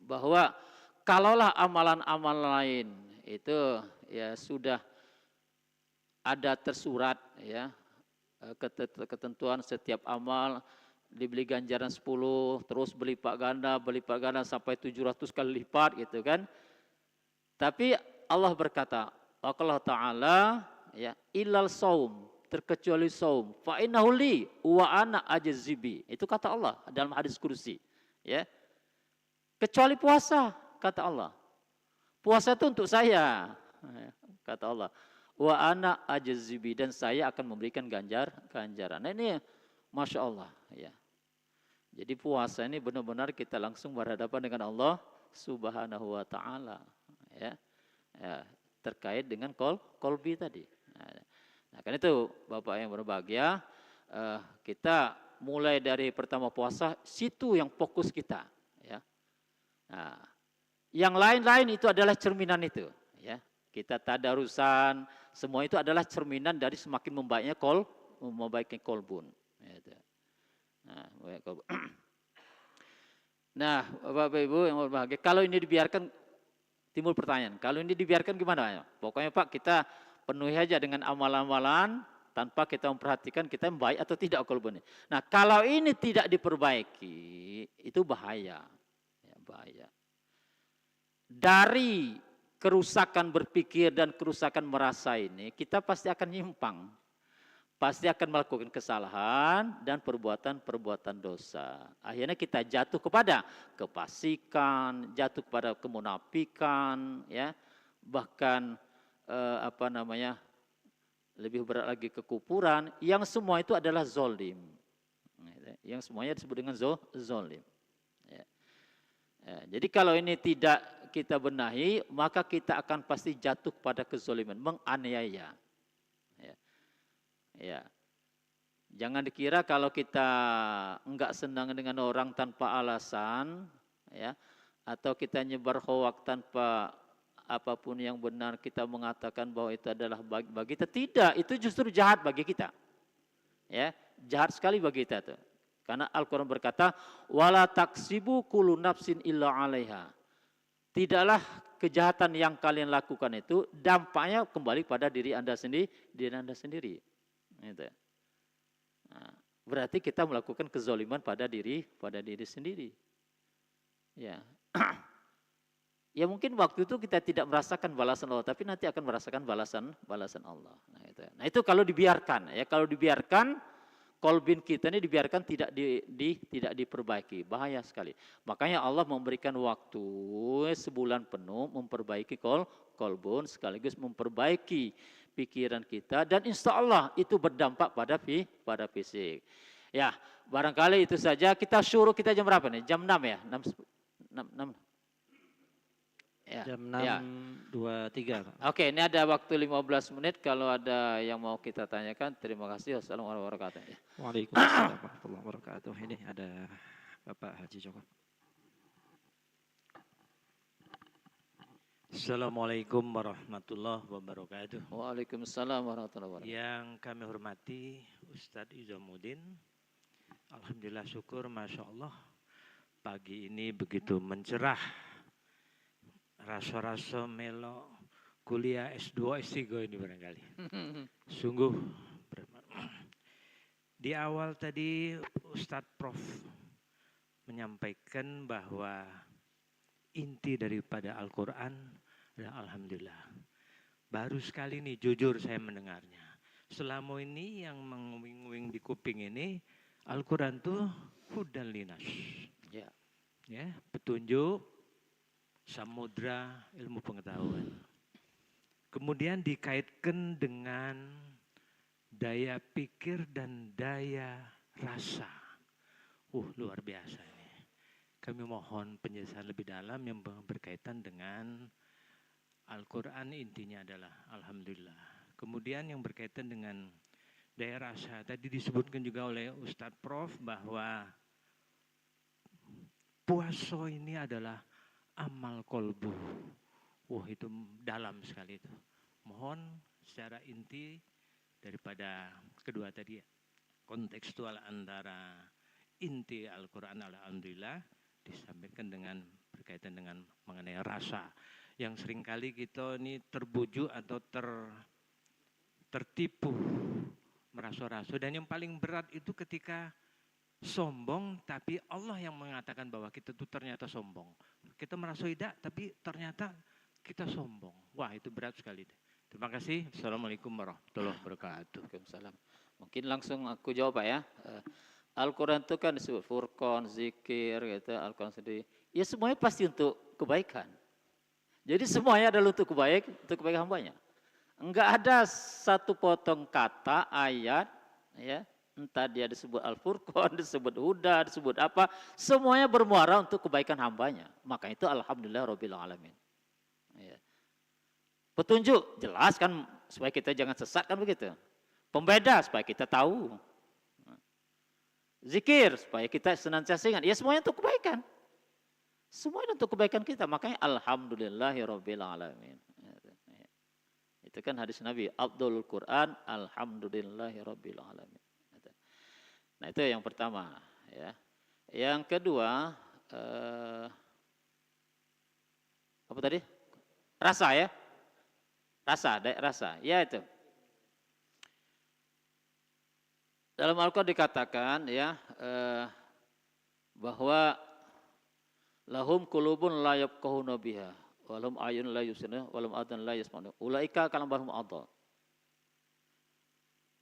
bahwa kalaulah amalan-amalan lain itu, ya, sudah ada tersurat, ya. Ketentuan setiap amal dibeli ganjaran 10, terus berlipat ganda sampai 700 kali lipat gitu kan. Tapi Allah berkata, Allah Ta'ala ya, illal saum, terkecuali saum, fa innahu li wa ana ajzibi. Itu kata Allah dalam hadis kursi, ya. Kecuali puasa, kata Allah. Puasa itu untuk saya, kata Allah. Wa ana ajzibi, dan saya akan memberikan ganjaran. Nah ini Masya Allah ya. Jadi puasa ini benar-benar kita langsung berhadapan dengan Allah Subhanahu wa taala ya. Ya, terkait dengan kolbi tadi. Nah, kan itu Bapak yang berbahagia, kita mulai dari pertama puasa situ yang fokus kita ya. Nah, yang lain-lain itu adalah cerminan itu ya. Kita tadarusan, semua itu adalah cerminan dari semakin membaiknya kolbun. Nah, Bapak Ibu yang berbahagia, kalau ini dibiarkan, timbul pertanyaan, kalau ini dibiarkan gimana? Pokoknya Pak, kita penuhi aja dengan amalan-amalan tanpa kita memperhatikan kita baik atau tidak kolbunnya. Nah, kalau ini tidak diperbaiki, itu bahaya. Ya, bahaya. Dari kerusakan berpikir dan kerusakan merasa ini, kita pasti akan nyimpang. Pasti akan melakukan kesalahan dan perbuatan-perbuatan dosa. Akhirnya kita jatuh kepada kefasikan, jatuh kepada kemunafikan, ya, bahkan lebih berat lagi kekufuran. Yang semua itu adalah zolim. Yang semuanya disebut dengan zolim. Ya. Ya, jadi kalau ini tidak kita benahi, maka kita akan pasti jatuh pada kezoliman, menganiaya. Ya. Jangan dikira kalau kita enggak senang dengan orang tanpa alasan, ya, atau kita nyebar hoak tanpa apapun yang benar kita mengatakan bahwa itu adalah bagi kita, tidak, itu justru jahat bagi kita. Ya, jahat sekali bagi kita tuh. Karena Al-Qur'an berkata, wala taksibu kullu nafsin illa 'alaiha. Tidaklah kejahatan yang kalian lakukan itu dampaknya kembali pada diri Anda sendiri, Gitu. Nah, berarti kita melakukan kezaliman pada diri sendiri. Ya. Ya mungkin waktu itu kita tidak merasakan balasan Allah, tapi nanti akan merasakan balasan Allah. Nah itu kalau dibiarkan, ya kalau dibiarkan kolbin kita ini dibiarkan tidak diperbaiki, bahaya sekali. Makanya Allah memberikan waktu sebulan penuh memperbaiki kolbun, sekaligus memperbaiki pikiran kita, dan insya Allah itu berdampak pada fisik. Ya barangkali itu saja. Kita suruh kita jam berapa nih? Jam 6 ya? 6. Ya, Jam ya. 6.23. Oke, ini ada waktu 15 menit. Kalau ada yang mau kita tanyakan, terima kasih. Wassalamualaikum warahmatullahi wabarakatuh. Waalaikumsalam warahmatullahi wabarakatuh. Ini ada Bapak Haji Joko. Assalamualaikum warahmatullahi wabarakatuh. Waalaikumsalam warahmatullahi wabarakatuh. Yang kami hormati Ustadz Izamuddin. Alhamdulillah syukur, Masya Allah. Pagi ini begitu mencerah. Rasa-rasa melo kuliah S2, S3 ini barangkali. Sungguh. Di awal tadi Ustadz Prof menyampaikan bahwa inti daripada Al-Quran adalah Alhamdulillah. Baru sekali nih jujur saya mendengarnya. Selama ini yang menguing-uing di kuping ini, Al-Quran tuh hudan linas. Ya, petunjuk, samudra ilmu pengetahuan. Kemudian dikaitkan dengan daya pikir dan daya rasa. Luar biasa ini. Kami mohon penjelasan lebih dalam yang berkaitan dengan Al-Quran, intinya adalah Alhamdulillah. Kemudian yang berkaitan dengan daya rasa. Tadi disebutkan juga oleh Ustadz Prof bahwa puasa ini adalah amal kolbu. Itu dalam sekali itu. Mohon secara inti daripada kedua tadi, kontekstual antara inti Al-Quran Alhamdulillah disampaikan dengan berkaitan dengan mengenai rasa. Yang seringkali kita ini terbujuk atau tertipu merasa-rasa. Dan yang paling berat itu ketika sombong, tapi Allah yang mengatakan bahwa kita tuh ternyata sombong. Kita merasa tidak, tapi ternyata kita sombong. Wah, itu berat sekali. Terima kasih. Assalamualaikum warahmatullahi wabarakatuh. Waalaikumsalam. Mungkin langsung aku jawab Pak ya. Al-Quran itu kan disebut Furqan, zikir, gitu. Al-Quran sendiri. Ya semuanya pasti untuk kebaikan. Jadi semuanya adalah untuk kebaikan hambanya. Enggak ada satu potong kata, ayat, ya. Entah dia disebut Al-Furqan, disebut Huda, disebut apa. Semuanya bermuara untuk kebaikan hambanya. Maka itu Alhamdulillah Rabbil Alamin. Ya. Petunjuk, jelas kan supaya kita jangan sesat kan begitu. Pembeda supaya kita tahu. Zikir supaya kita senantiasa ingat. Ya semuanya untuk kebaikan. Semuanya untuk kebaikan kita. Makanya Alhamdulillahi Rabbil Alamin. Itu kan hadis Nabi. Abdul Quran, Alhamdulillahi Rabbil Alamin. Nah itu yang pertama. Ya. Yang kedua, apa tadi? Rasa ya. Rasa. Ya itu. Dalam Al-Quran dikatakan ya bahwa lahum qulubun la yafqahuna biha wa lahum ayun la yusiruna wa lahum adhan la yasma'una ulaika kalambahum adha.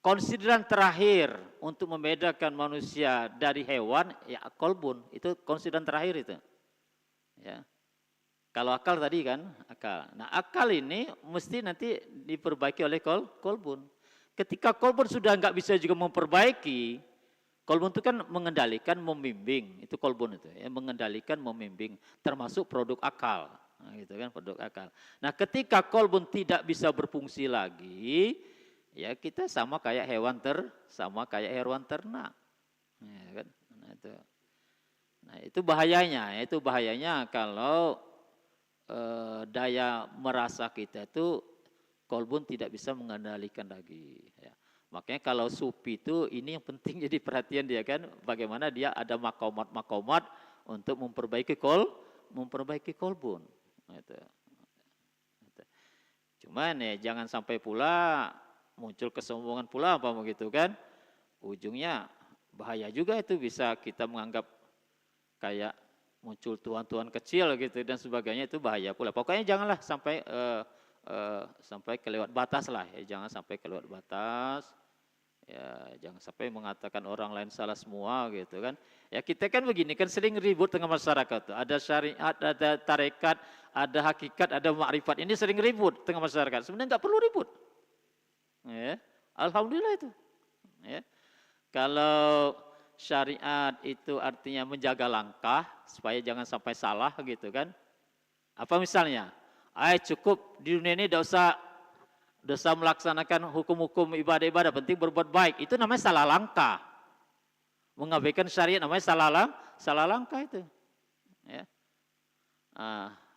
Konsideran terakhir untuk membedakan manusia dari hewan ya kolbun, itu konsideran terakhir itu. Ya. Kalau akal tadi kan, akal. Nah, akal ini mesti nanti diperbaiki oleh kolbun. Ketika kolbun sudah enggak bisa juga memperbaiki, kolbun itu kan mengendalikan, membimbing, itu kolbun itu ya, mengendalikan, membimbing, termasuk produk akal. Nah, gitu kan produk akal. Nah, ketika kolbun tidak bisa berfungsi lagi, ya kita sama kayak hewan ternak. Ya kan? Nah, itu bahayanya. Itu bahayanya kalau daya merasa kita itu kolbun tidak bisa mengendalikan lagi. Ya. Makanya kalau sufi itu ini yang penting jadi perhatian dia kan, bagaimana dia ada makomat untuk memperbaiki kolbun. Gitu. Cuman ya jangan sampai pula muncul kesombongan pula apa begitu kan, ujungnya bahaya juga itu, bisa kita menganggap kayak muncul tuan-tuan kecil gitu dan sebagainya, itu bahaya pula. Pokoknya janganlah sampai sampai kelewat batas lah, ya jangan sampai kelewat batas. Ya, jangan sampai mengatakan orang lain salah semua gitu kan. Ya kita kan begini kan sering ribut dengan masyarakat tuh. Ada syariat, ada tarekat, ada hakikat, ada makrifat. Ini sering ribut dengan masyarakat. Sebenarnya nggak perlu ribut. Ya, alhamdulillah itu. Ya. Kalau syariat itu artinya menjaga langkah supaya jangan sampai salah gitu kan. Apa misalnya? Cukup di dunia ini tidak usah melaksanakan hukum-hukum ibadah-ibadah, penting berbuat baik. Itu namanya salah langkah. Mengabaikan syariat namanya salah langkah itu. Ya.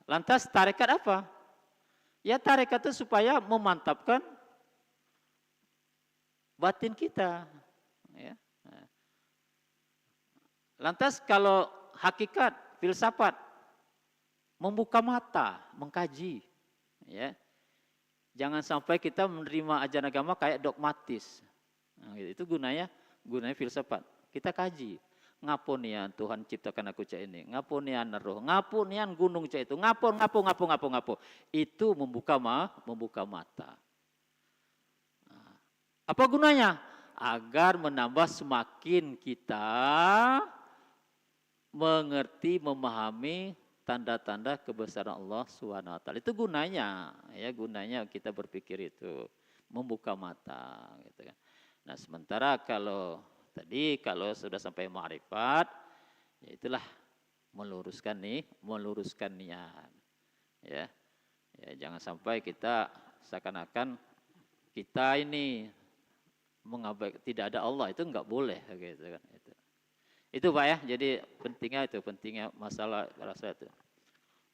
Lantas tarekat apa? Ya tarekat itu supaya memantapkan batin kita. Ya. Lantas kalau hakikat, filsafat, membuka mata, mengkaji. Ya. Jangan sampai kita menerima ajaran agama kayak dogmatis. Nah, gitu. Itu gunanya filsafat. Kita kaji. Ngapunian Tuhan ciptakan aku cak ini. Ngapunian roh. Ngapunian gunung cak itu. Ngapu. Itu membuka mata. Nah, apa gunanya? Agar menambah semakin kita mengerti, memahami tanda-tanda kebesaran Allah SWT. Itu gunanya, ya gunanya kita berpikir itu membuka mata, gitu kan. Nah sementara kalau sudah sampai ma'rifat, ya itulah meluruskan niat, ya jangan sampai kita seakan-akan kita ini mengabaikan tidak ada Allah, itu enggak boleh, gitu kan. Itu Pak ya, jadi pentingnya masalah rasa itu.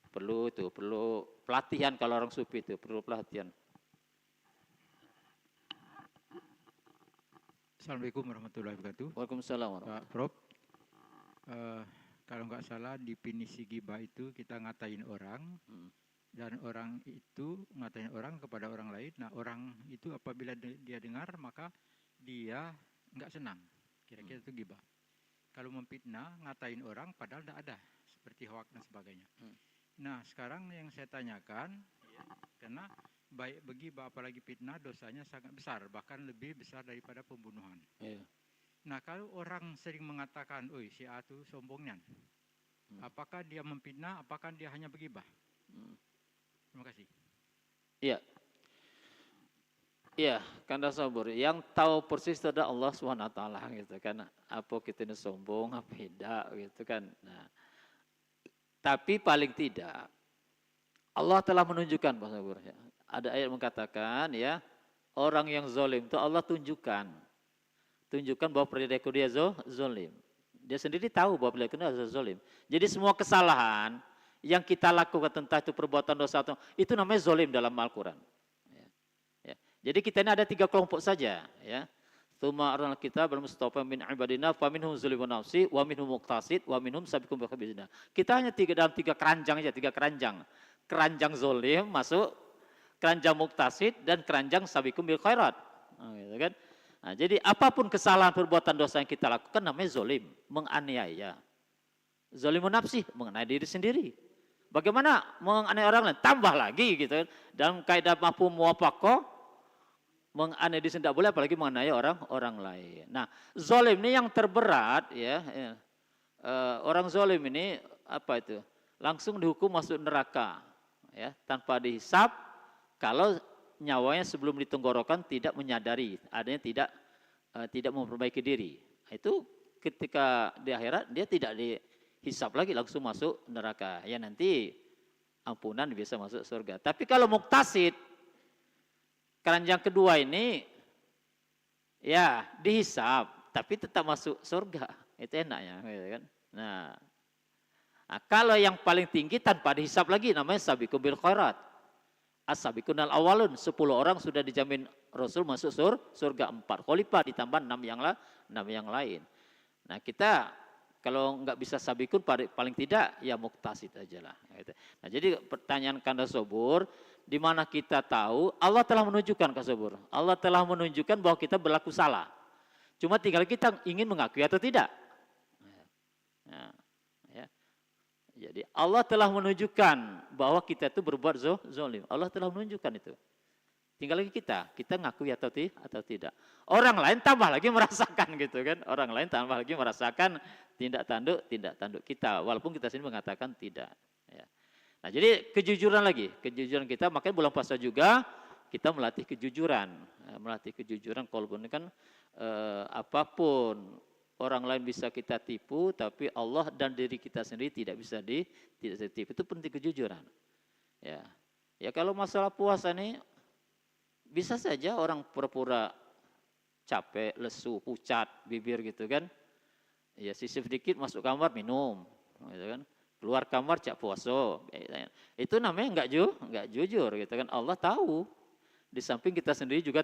Perlu pelatihan kalau orang sufi itu, perlu pelatihan. Assalamualaikum warahmatullahi wabarakatuh. Waalaikumsalam Pak Prof, kalau nggak salah definisi ghibah itu kita ngatain orang, dan orang itu ngatain orang kepada orang lain. Nah orang itu apabila dia dengar maka dia nggak senang. Kira-kira itu ghibah. Kalau memfitnah, ngatain orang padahal tidak ada, seperti hoak dan sebagainya. Nah, sekarang yang saya tanyakan, ya, karena baik begibah apalagi fitnah dosanya sangat besar, bahkan lebih besar daripada pembunuhan. Nah, kalau orang sering mengatakan, "Oi, si A itu sombongnya," apakah dia memfitnah, apakah dia hanya begibah? Terima kasih. Iya. Iya, kanda sabur. Yang tahu persis itu adalah Allah SWT gitu kan. Apa kita ini sombong, apa tidak gitu kan. Nah, tapi paling tidak Allah telah menunjukkan Pak Sabur. Ya. Ada ayat mengatakan ya, orang yang zalim itu Allah tunjukkan bahwa perilaku dia zalim. Dia sendiri tahu bahwa perilaku dia zalim. Jadi semua kesalahan yang kita lakukan, entah itu perbuatan dosa atau itu namanya zalim dalam Al-Qur'an. Jadi kita ini ada 3 kelompok saja, ya. Tsumma arsalna kita bermustafa min ibadina faminhum zalimun nafsi wa minhum muqtasid wa minhum sabiqun bil khairat. Kita hanya dalam 3 keranjang aja, 3 keranjang. Keranjang zalim masuk, keranjang muqtasid dan keranjang sabiqun bil khairat. Nah, gitu kan? Nah, jadi apapun kesalahan perbuatan dosa yang kita lakukan namanya zalim, menganiaya. Zalimun nafsi, mengenai diri sendiri. Bagaimana menganiaya orang lain? Tambah lagi gitu kan. Dalam kaidah mafhum muwafaqah, menganiaya diri sendiri tidak boleh, apalagi menganiaya orang lain. Nah, zalim ini yang terberat, ya. Orang zalim ini apa itu? Langsung dihukum masuk neraka, ya, tanpa dihisab. Kalau nyawanya sebelum ditenggorokan tidak menyadari, adanya tidak memperbaiki diri. Itu ketika di akhirat dia tidak dihisab lagi, langsung masuk neraka. Ya nanti ampunan bisa masuk surga. Tapi kalau muktasid, keranjang kedua ini ya dihisab tapi tetap masuk surga. Itu enaknya gitu kan. Nah, Nah, kalau yang paling tinggi tanpa dihisab lagi namanya sabiqun bil khairat. As-sabiqunal awalun, 10 orang sudah dijamin Rasul masuk surga 4 khalifah ditambah 6 yang lain. Nah, kita kalau nggak bisa sabiqun paling tidak ya muktasid aja lah. Nah, jadi pertanyaan Kanda Sobur, di mana kita tahu Allah telah menunjukkan Kanda Sobur. Allah telah menunjukkan bahwa kita berlaku salah. Cuma tinggal kita ingin mengakui atau tidak. Nah, ya. Jadi Allah telah menunjukkan bahwa kita itu berbuat zalim. Allah telah menunjukkan itu. Tinggal lagi kita ngakui atau tidak. Orang lain tambah lagi merasakan gitu kan. Orang lain tambah lagi merasakan tindak tanduk kita. Walaupun kita sendiri mengatakan tidak. Ya. Nah, jadi kejujuran kita, makanya bulan puasa juga kita melatih kejujuran. Melatih kejujuran kolbun ini kan apapun orang lain bisa kita tipu, tapi Allah dan diri kita sendiri tidak bisa ditipu. Itu penting kejujuran. Ya kalau masalah puasa nih, bisa saja orang pura-pura capek, lesu, pucat, bibir gitu kan. Ya sisif dikit masuk kamar minum, gitu kan. Keluar kamar cak puasa. Itu namanya enggak jujur gitu kan. Allah tahu. Di samping kita sendiri juga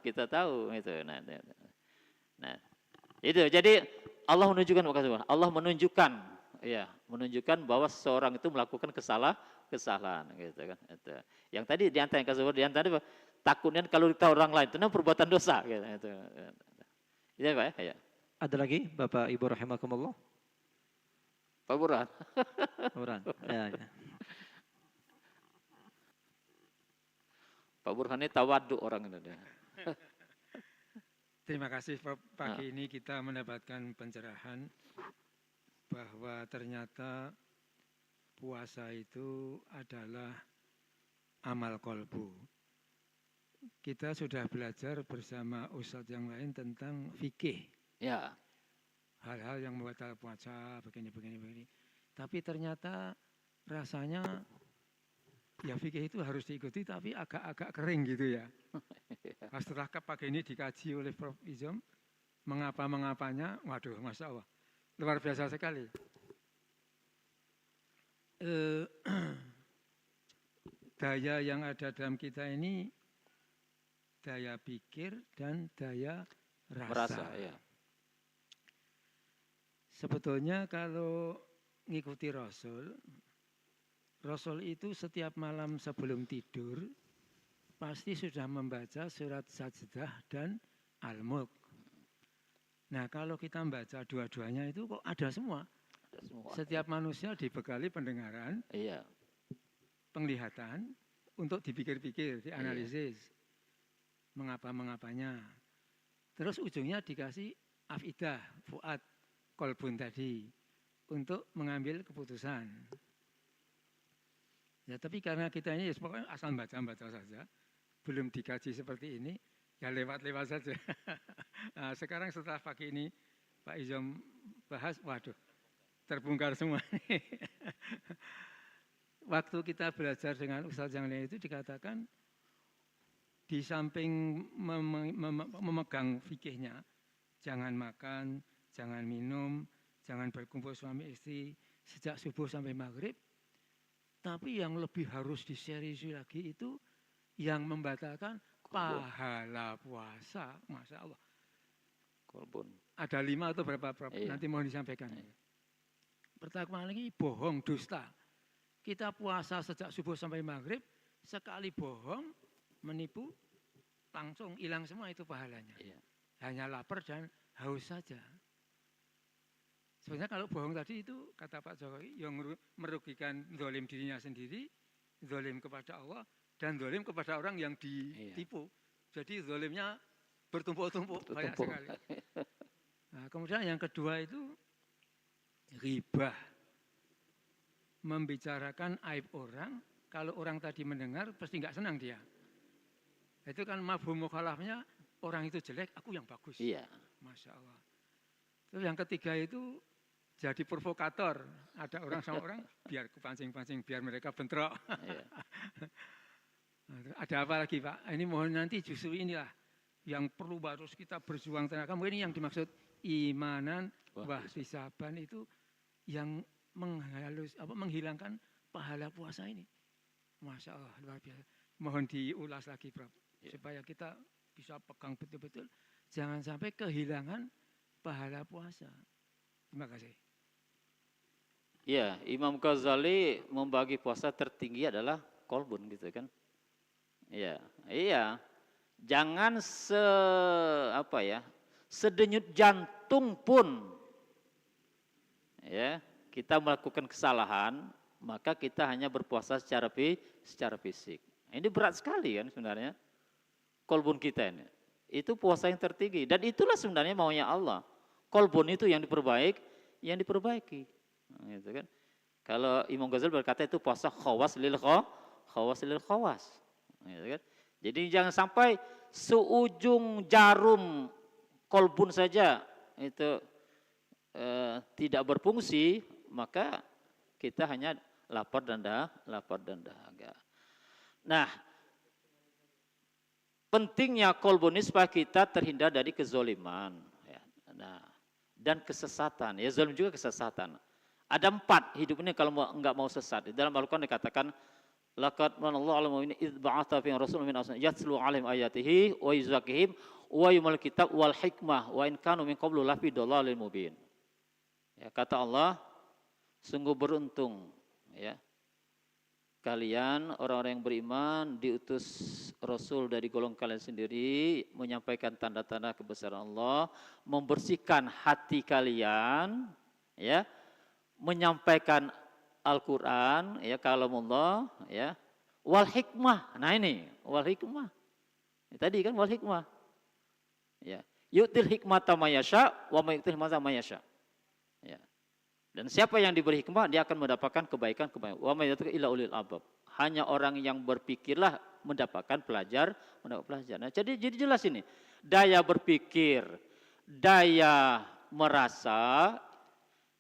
kita tahu gitu. Nah, itu jadi Allah menunjukkan menunjukkan bahwa seseorang itu melakukan kesalahan gitu kan. Itu. Yang tadi di antara takutnya kalau kita orang lain itu perbuatan dosa gitu. Iya Pak ya. Ada lagi Bapak Ibu rahimakumullah? Pak Burhan. Burhan. Ya. Pak Burhan ini tawaduk orang itu. Terima kasih pagi ini kita mendapatkan pencerahan bahwa ternyata puasa itu adalah amal kolbu. Kita sudah belajar bersama ustadz yang lain tentang fikih. Ya. Hal-hal yang membatal puasa begini. Tapi ternyata rasanya ya fikih itu harus diikuti tapi agak-agak kering gitu ya. Setelah pagi ini dikaji oleh Prof. Izom, mengapa-mengapanya, waduh Masya Allah, luar biasa sekali. Daya yang ada dalam kita ini, daya pikir dan daya rasa. Ya. Sebetulnya kalau ngikuti Rasul itu setiap malam sebelum tidur, pasti sudah membaca surat Sajdah dan Al-Mulk. Nah kalau kita membaca dua-duanya itu kok ada semua. Setiap manusia dibekali pendengaran, penglihatan, untuk dipikir-pikir, dianalisis. Mengapa-mengapanya. Terus ujungnya dikasih afidah, fuad, kolbun tadi, untuk mengambil keputusan. Ya tapi karena kita ini pokoknya asal baca saja, belum dikaji seperti ini, ya lewat-lewat saja. Nah, sekarang setelah pagi ini Pak Izom bahas, waduh, terbongkar semua. Waktu kita belajar dengan ustadz yang lain itu dikatakan, di samping memegang fikihnya, jangan makan, jangan minum, jangan berkumpul suami istri sejak subuh sampai maghrib. Tapi yang lebih harus diseriusi lagi itu yang membatalkan pahala puasa. Masya Allah. Ada 5 atau berapa? Nanti mohon disampaikan. Pertama lagi bohong, dusta. Kita puasa sejak subuh sampai maghrib, sekali bohong, menipu, langsung hilang semua itu pahalanya. Hanya lapar dan haus saja. Sebenarnya kalau bohong tadi itu, kata Pak Jokowi, yang merugikan zalim dirinya sendiri, zalim kepada Allah, dan zalim kepada orang yang ditipu. Jadi zalimnya bertumpuk-tumpuk, banyak sekali. Nah, kemudian yang kedua itu, ghibah. Membicarakan aib orang, kalau orang tadi mendengar, pasti nggak senang dia. Itu kan mafhum mukhalafnya, orang itu jelek, aku yang bagus. Masya Allah. Terus yang ketiga itu, jadi provokator. Ada orang sama orang, biar kepancing-pancing, biar mereka bentrok. Ada apa lagi Pak? Ini mohon nanti justru inilah yang perlu harus kita berjuang tenaga. Mungkin ini yang dimaksud imanan wahtisaban itu yang menghilangkan pahala puasa ini. Masya Allah, luar biasa. Mohon diulas lagi, Prof. Supaya kita bisa pegang betul-betul. Jangan sampai kehilangan pahala puasa. Terima kasih. Ya, Imam Ghazali membagi puasa tertinggi adalah kolbun gitu kan. Iya, iya. Jangan sedenyut jantung pun ya kita melakukan kesalahan, maka kita hanya berpuasa secara fisik. Ini berat sekali kan sebenarnya kolbun kita ini. Itu puasa yang tertinggi dan itulah sebenarnya maunya Allah. Kolbun itu yang diperbaiki. Gitu kan. Kalau Imam Ghazali berkata itu puasa khawas lil khawas. Gitu kan. Jadi jangan sampai seujung jarum kolbun saja itu tidak berfungsi, maka kita hanya lapar dan dahaga. Nah, pentingnya kolbun ini supaya kita terhindar dari kezoliman, ya. Nah, dan kesesatan. Ya, zalim juga kesesatan. Ada 4 hidup ini kalau enggak mau sesat. Dalam Al-Quran dikatakan laqad manallahu 'alal mu'minina idz ba'atha fihim rasulun min anfusihim yatlu 'alaihim ayatihi wa yuzakkihim wa yu'allimul kitab wal hikmah wa in kanu min qablu lafi dhalalin mubin. Ya, kata Allah, sungguh beruntung ya. Kalian orang-orang yang beriman diutus Rasul dari golongan kalian sendiri menyampaikan tanda-tanda kebesaran Allah, membersihkan hati kalian ya, menyampaikan Al-Quran ya, kalamullah ya, wal hikmah. Nah ini wal hikmah. Ya, tadi kan wal hikmah. Ya, yu'til hikmata may yasha wa may yu'til hikmata may yasha. Ya. Dan siapa yang diberi hikmah dia akan mendapatkan kebaikan. Wa may yu'til illa ulil albab. Hanya orang yang berpikirlah mendapatkan pelajar. Nah, jadi jelas ini. Daya berpikir, daya merasa,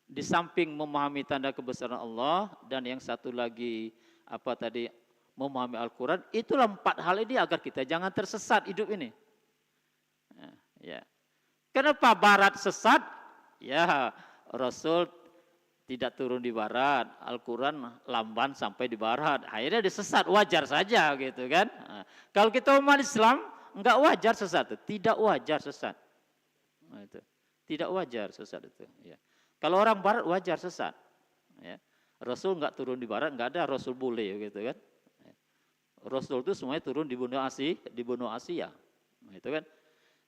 di samping memahami tanda kebesaran Allah, dan yang satu lagi memahami Al-Quran. Itulah 4 hal ini agar kita jangan tersesat hidup ini. Ya. Kenapa Barat sesat? Ya, Rasul tidak turun di Barat, Al-Quran lamban sampai di Barat, akhirnya disesat, wajar saja gitu kan. Nah, kalau kita umat Islam enggak wajar sesat, tidak wajar sesat. Nah, itu. Tidak wajar sesat itu. Ya. Kalau orang Barat wajar sesat. Ya. Rasul enggak turun di Barat, enggak ada Rasul bule gitu kan. Ya. Rasul itu semuanya turun di benua Asia. Nah, itu kan.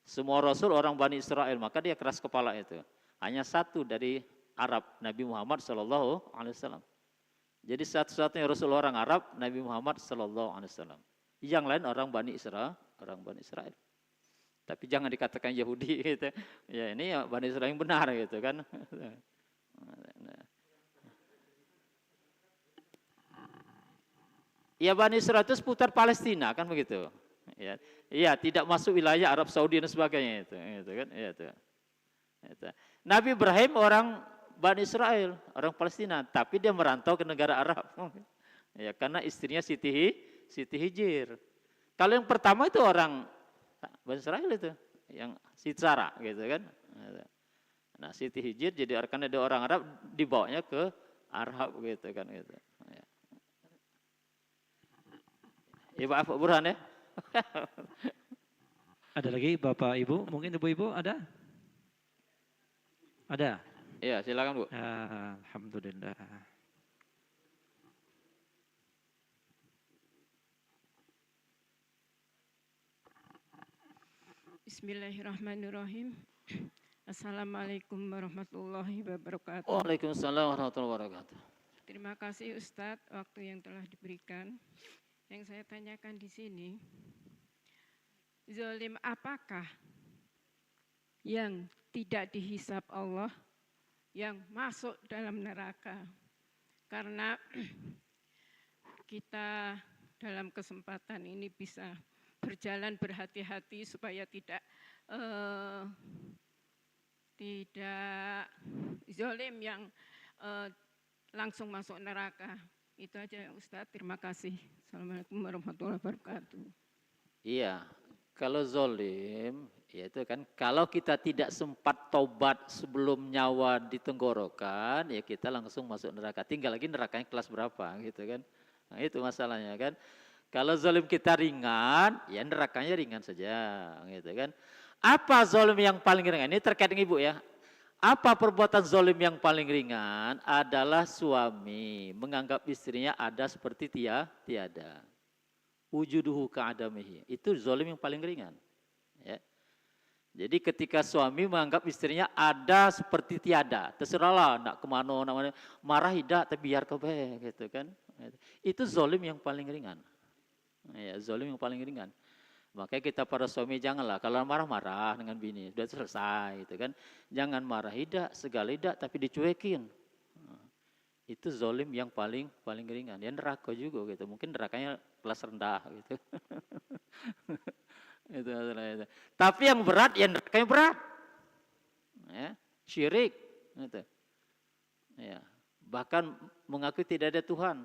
Semua Rasul orang Bani Israel, maka dia keras kepala itu. Hanya satu dari Arab, Nabi Muhammad SAW. Jadi satu-satunya Rasul orang Arab, Nabi Muhammad SAW. Yang lain orang Bani Israel. Tapi jangan dikatakan Yahudi gitu. Ya ini ya Bani Israel yang benar gitu kan. Ya Bani Israel itu seputar Palestina kan begitu. Ya, iya tidak masuk wilayah Arab Saudi dan sebagainya itu kan. Itu. Nabi Ibrahim orang Bani Israel, orang Palestina, tapi dia merantau ke negara Arab. Ya, karena istrinya Siti Hijir. Kalau yang pertama itu orang Bani Israel itu, yang Siti Sarah gitu kan. Nah, Siti Hijir jadi karena ada orang Arab dibawanya ke Arab gitu kan gitu. Ya, Pak Burhan ya. Ada lagi Bapak Ibu? Mungkin Ibu-Ibu ada? Ada? Iya, silakan Bu. Alhamdulillah. Bismillahirrahmanirrahim. Assalamualaikum warahmatullahi wabarakatuh. Waalaikumsalam warahmatullahi wabarakatuh. Terima kasih Ustadz waktu yang telah diberikan. Yang saya tanyakan di sini, zalim apakah yang tidak dihisap Allah, yang masuk dalam neraka? Karena kita dalam kesempatan ini bisa berjalan berhati-hati supaya tidak zalim yang langsung masuk neraka. Itu aja Ustadz, terima kasih. Assalamualaikum warahmatullahi wabarakatuh. Iya, kalau zolim Yaitu kan kalau kita tidak sempat taubat sebelum nyawa di tenggorokan, ya kita langsung masuk neraka. Tinggal lagi nerakanya kelas berapa gitu kan. Nah itu masalahnya kan. Kalau zalim kita ringan, ya nerakanya ringan saja gitu kan. Apa zalim yang paling ringan? Ini terkait dengan ibu ya. Apa perbuatan zalim yang paling ringan? Adalah suami menganggap istrinya ada seperti tiada. Wujuduhu ka'adamihi. Itu zalim yang paling ringan. Ya. Jadi ketika suami menganggap istrinya ada seperti tiada, terserahlah nak kemana, nak mana, marah tidak, tapi biar kebe, gitu kan. Itu zalim yang paling ringan. Ya, zalim yang paling ringan. Makanya kita para suami janganlah kalau marah-marah dengan bini, sudah selesai, gitu kan. Jangan marah tidak, segala tidak, tapi dicuekin. Itu zalim yang paling ringan. Ya neraka juga gitu. Mungkin nerakanya kelas rendah gitu. Itu. Tapi yang berat ya nerakanya berat. Ya, syirik gitu. Ya, bahkan mengaku tidak ada Tuhan.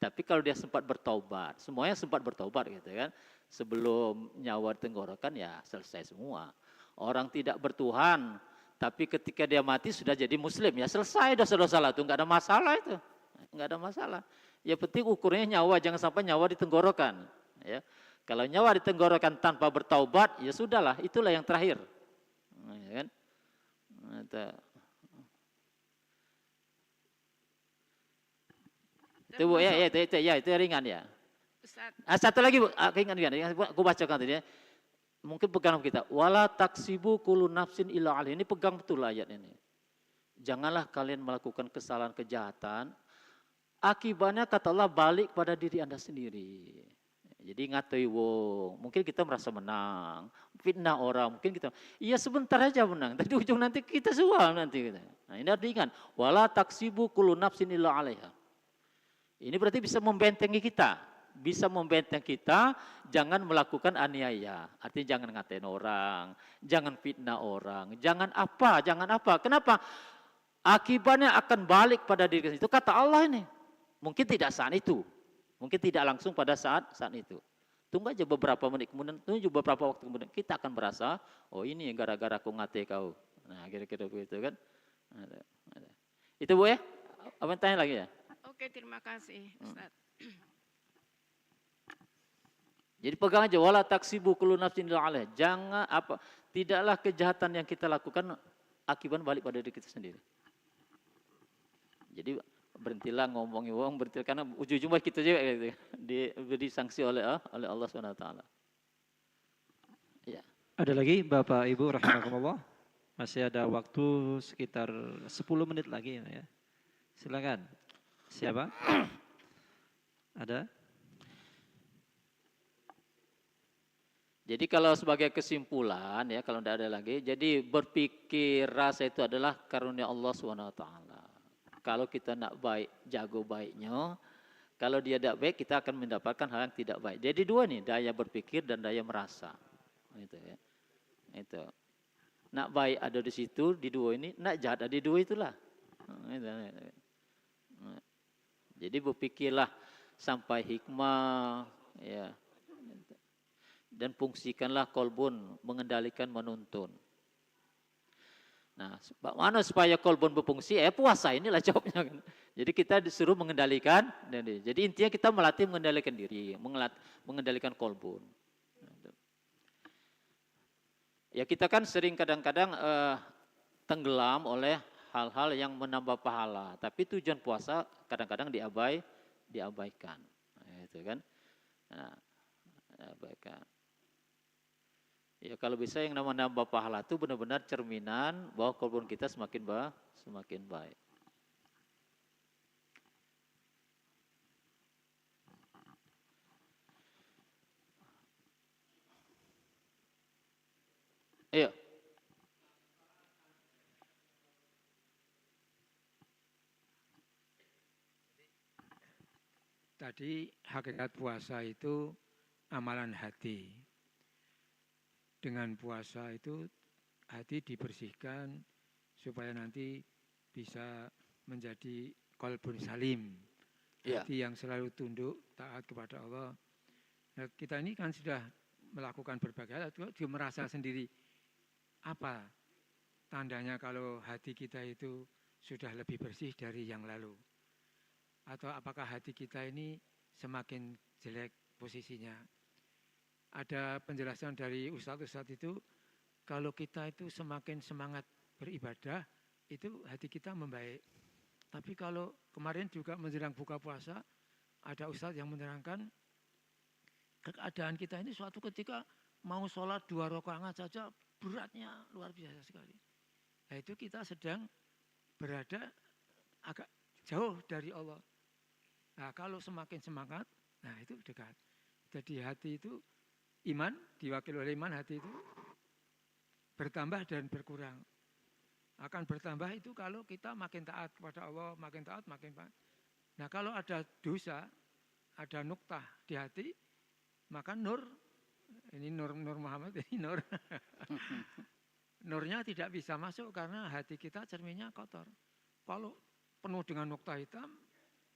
Tapi kalau dia sempat bertaubat, semuanya sempat bertaubat gitu kan. Sebelum nyawa tenggorokan ya selesai semua. Orang tidak bertuhan, tapi ketika dia mati sudah jadi muslim ya selesai dosa-dosa itu, enggak ada masalah itu. Enggak ada masalah. Ya penting ukurnya nyawa, jangan sampai nyawa di tenggorokan, ya. Kalau nyawa di tenggorokan tanpa bertaubat, ya sudahlah, itulah yang terakhir. Ya kan? Itu Bu, itu ringan ya. Satu lagi Bu, ingat, aku bacakan tadi ya. Mungkin pegang kita. Wala taksibu kullu nafsin illa alaihi. Ini pegang betul ayat ini. Janganlah kalian melakukan kesalahan kejahatan. Akibatnya kata Allah balik pada diri Anda sendiri. Jadi ngatoi wong, mungkin kita merasa menang, fitnah orang, mungkin kita, iya sebentar aja menang, tapi ujung nanti kita semua nanti. Nah ini harus diingat, wala taksibu kullu nafsin illa alaiha. Ini berarti bisa membentengi kita, jangan melakukan aniaya, artinya jangan ngatain orang, jangan fitnah orang, jangan apa, kenapa? Akibatnya akan balik pada diri itu, kata Allah ini, mungkin tidak saat itu. Mungkin tidak langsung pada saat itu. Tunggu aja beberapa menit kemudian, tunggu beberapa waktu kemudian, kita akan merasa, oh ini gara-gara aku ngate kau. Nah kira-kira begitu kan. Itu Bu ya, apa tanya lagi ya? Oke, terima kasih Ustaz. Jadi pegang aja, wala taksibu kullu nafsin illa alaiha. Jangan tidaklah kejahatan yang kita lakukan akibat balik pada diri kita sendiri. Jadi berhentilah ngomongin wong, berhenti karena ujung-ujungnya kita juga gitu, diberi sanksi oleh Allah SWT. Ya. Ada lagi Bapak Ibu rahimakumullah? Masih ada waktu sekitar 10 menit lagi ya. Silakan. Siapa? Ada? Jadi kalau sebagai kesimpulan ya, kalau tidak ada lagi, jadi berpikir rasa itu adalah karunia Allah SWT. Kalau kita nak baik, jago baiknya. Kalau dia tidak baik, kita akan mendapatkan hal yang tidak baik. Jadi dua nih, daya berpikir dan daya merasa. Itu ya. Itu. Nak baik ada di situ, di dua ini. Nak jahat ada di dua itulah. Itu. Jadi berpikirlah sampai hikmah, ya. Dan fungsikanlah kolbun, mengendalikan, menuntun. Nah, mana supaya kolbun berfungsi? Puasa inilah jawabnya. Jadi kita disuruh mengendalikan. Jadi intinya kita melatih mengendalikan diri, mengendalikan kolbun. Ya kita kan sering kadang-kadang tenggelam oleh hal-hal yang menambah pahala. Tapi tujuan puasa kadang-kadang diabaikan. Nah, itu kan. Nah, diabaikan. Ya kalau bisa yang namanya nambah pahala itu benar-benar cerminan bahwa kolbun kita semakin baik. Ayo. Tadi hakikat puasa itu amalan hati. Dengan puasa itu hati dibersihkan supaya nanti bisa menjadi qalbun salim. Hati yang selalu tunduk, taat kepada Allah. Nah, kita ini kan sudah melakukan berbagai hal, juga merasa sendiri apa tandanya kalau hati kita itu sudah lebih bersih dari yang lalu? Atau apakah hati kita ini semakin jelek posisinya? Ada penjelasan dari ustadz-ustadz itu, kalau kita itu semakin semangat beribadah, itu hati kita membaik. Tapi kalau kemarin juga menjelang buka puasa, ada ustadz yang menerangkan, keadaan kita ini suatu ketika mau sholat 2 rakaat saja beratnya luar biasa sekali. Nah itu kita sedang berada agak jauh dari Allah. Nah kalau semakin semangat, nah itu dekat. Jadi hati itu iman, diwakili oleh iman, hati itu bertambah dan berkurang. Akan bertambah itu kalau kita makin taat kepada Allah, makin taat, makin taat. Nah kalau ada dosa, ada nuktah di hati, maka nur, ini Nur Muhammad, ini nur. Nurnya tidak bisa masuk karena hati kita cerminnya kotor. Kalau penuh dengan nuktah hitam,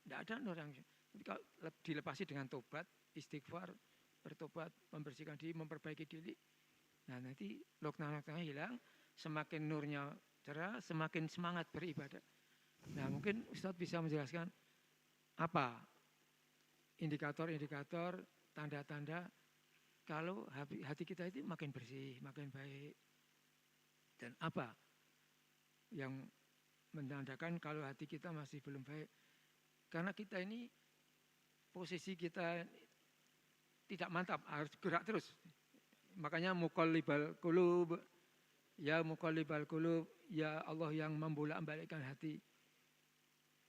tidak ada nur yang. Tapi kalau dilepasi dengan tobat, istighfar, bertobat, membersihkan diri, memperbaiki diri. Nah nanti nuktah-nuktahnya hilang, semakin nurnya cerah, semakin semangat beribadah. Nah mungkin Ustadz bisa menjelaskan apa indikator-indikator, tanda-tanda kalau hati kita itu makin bersih, makin baik. Dan apa yang menandakan kalau hati kita masih belum baik. Karena kita ini, posisi kita tidak mantap, harus gerak terus. Makanya muqallibal qulub, ya muqallibal qulub, ya Allah yang membolak-balikkan hati.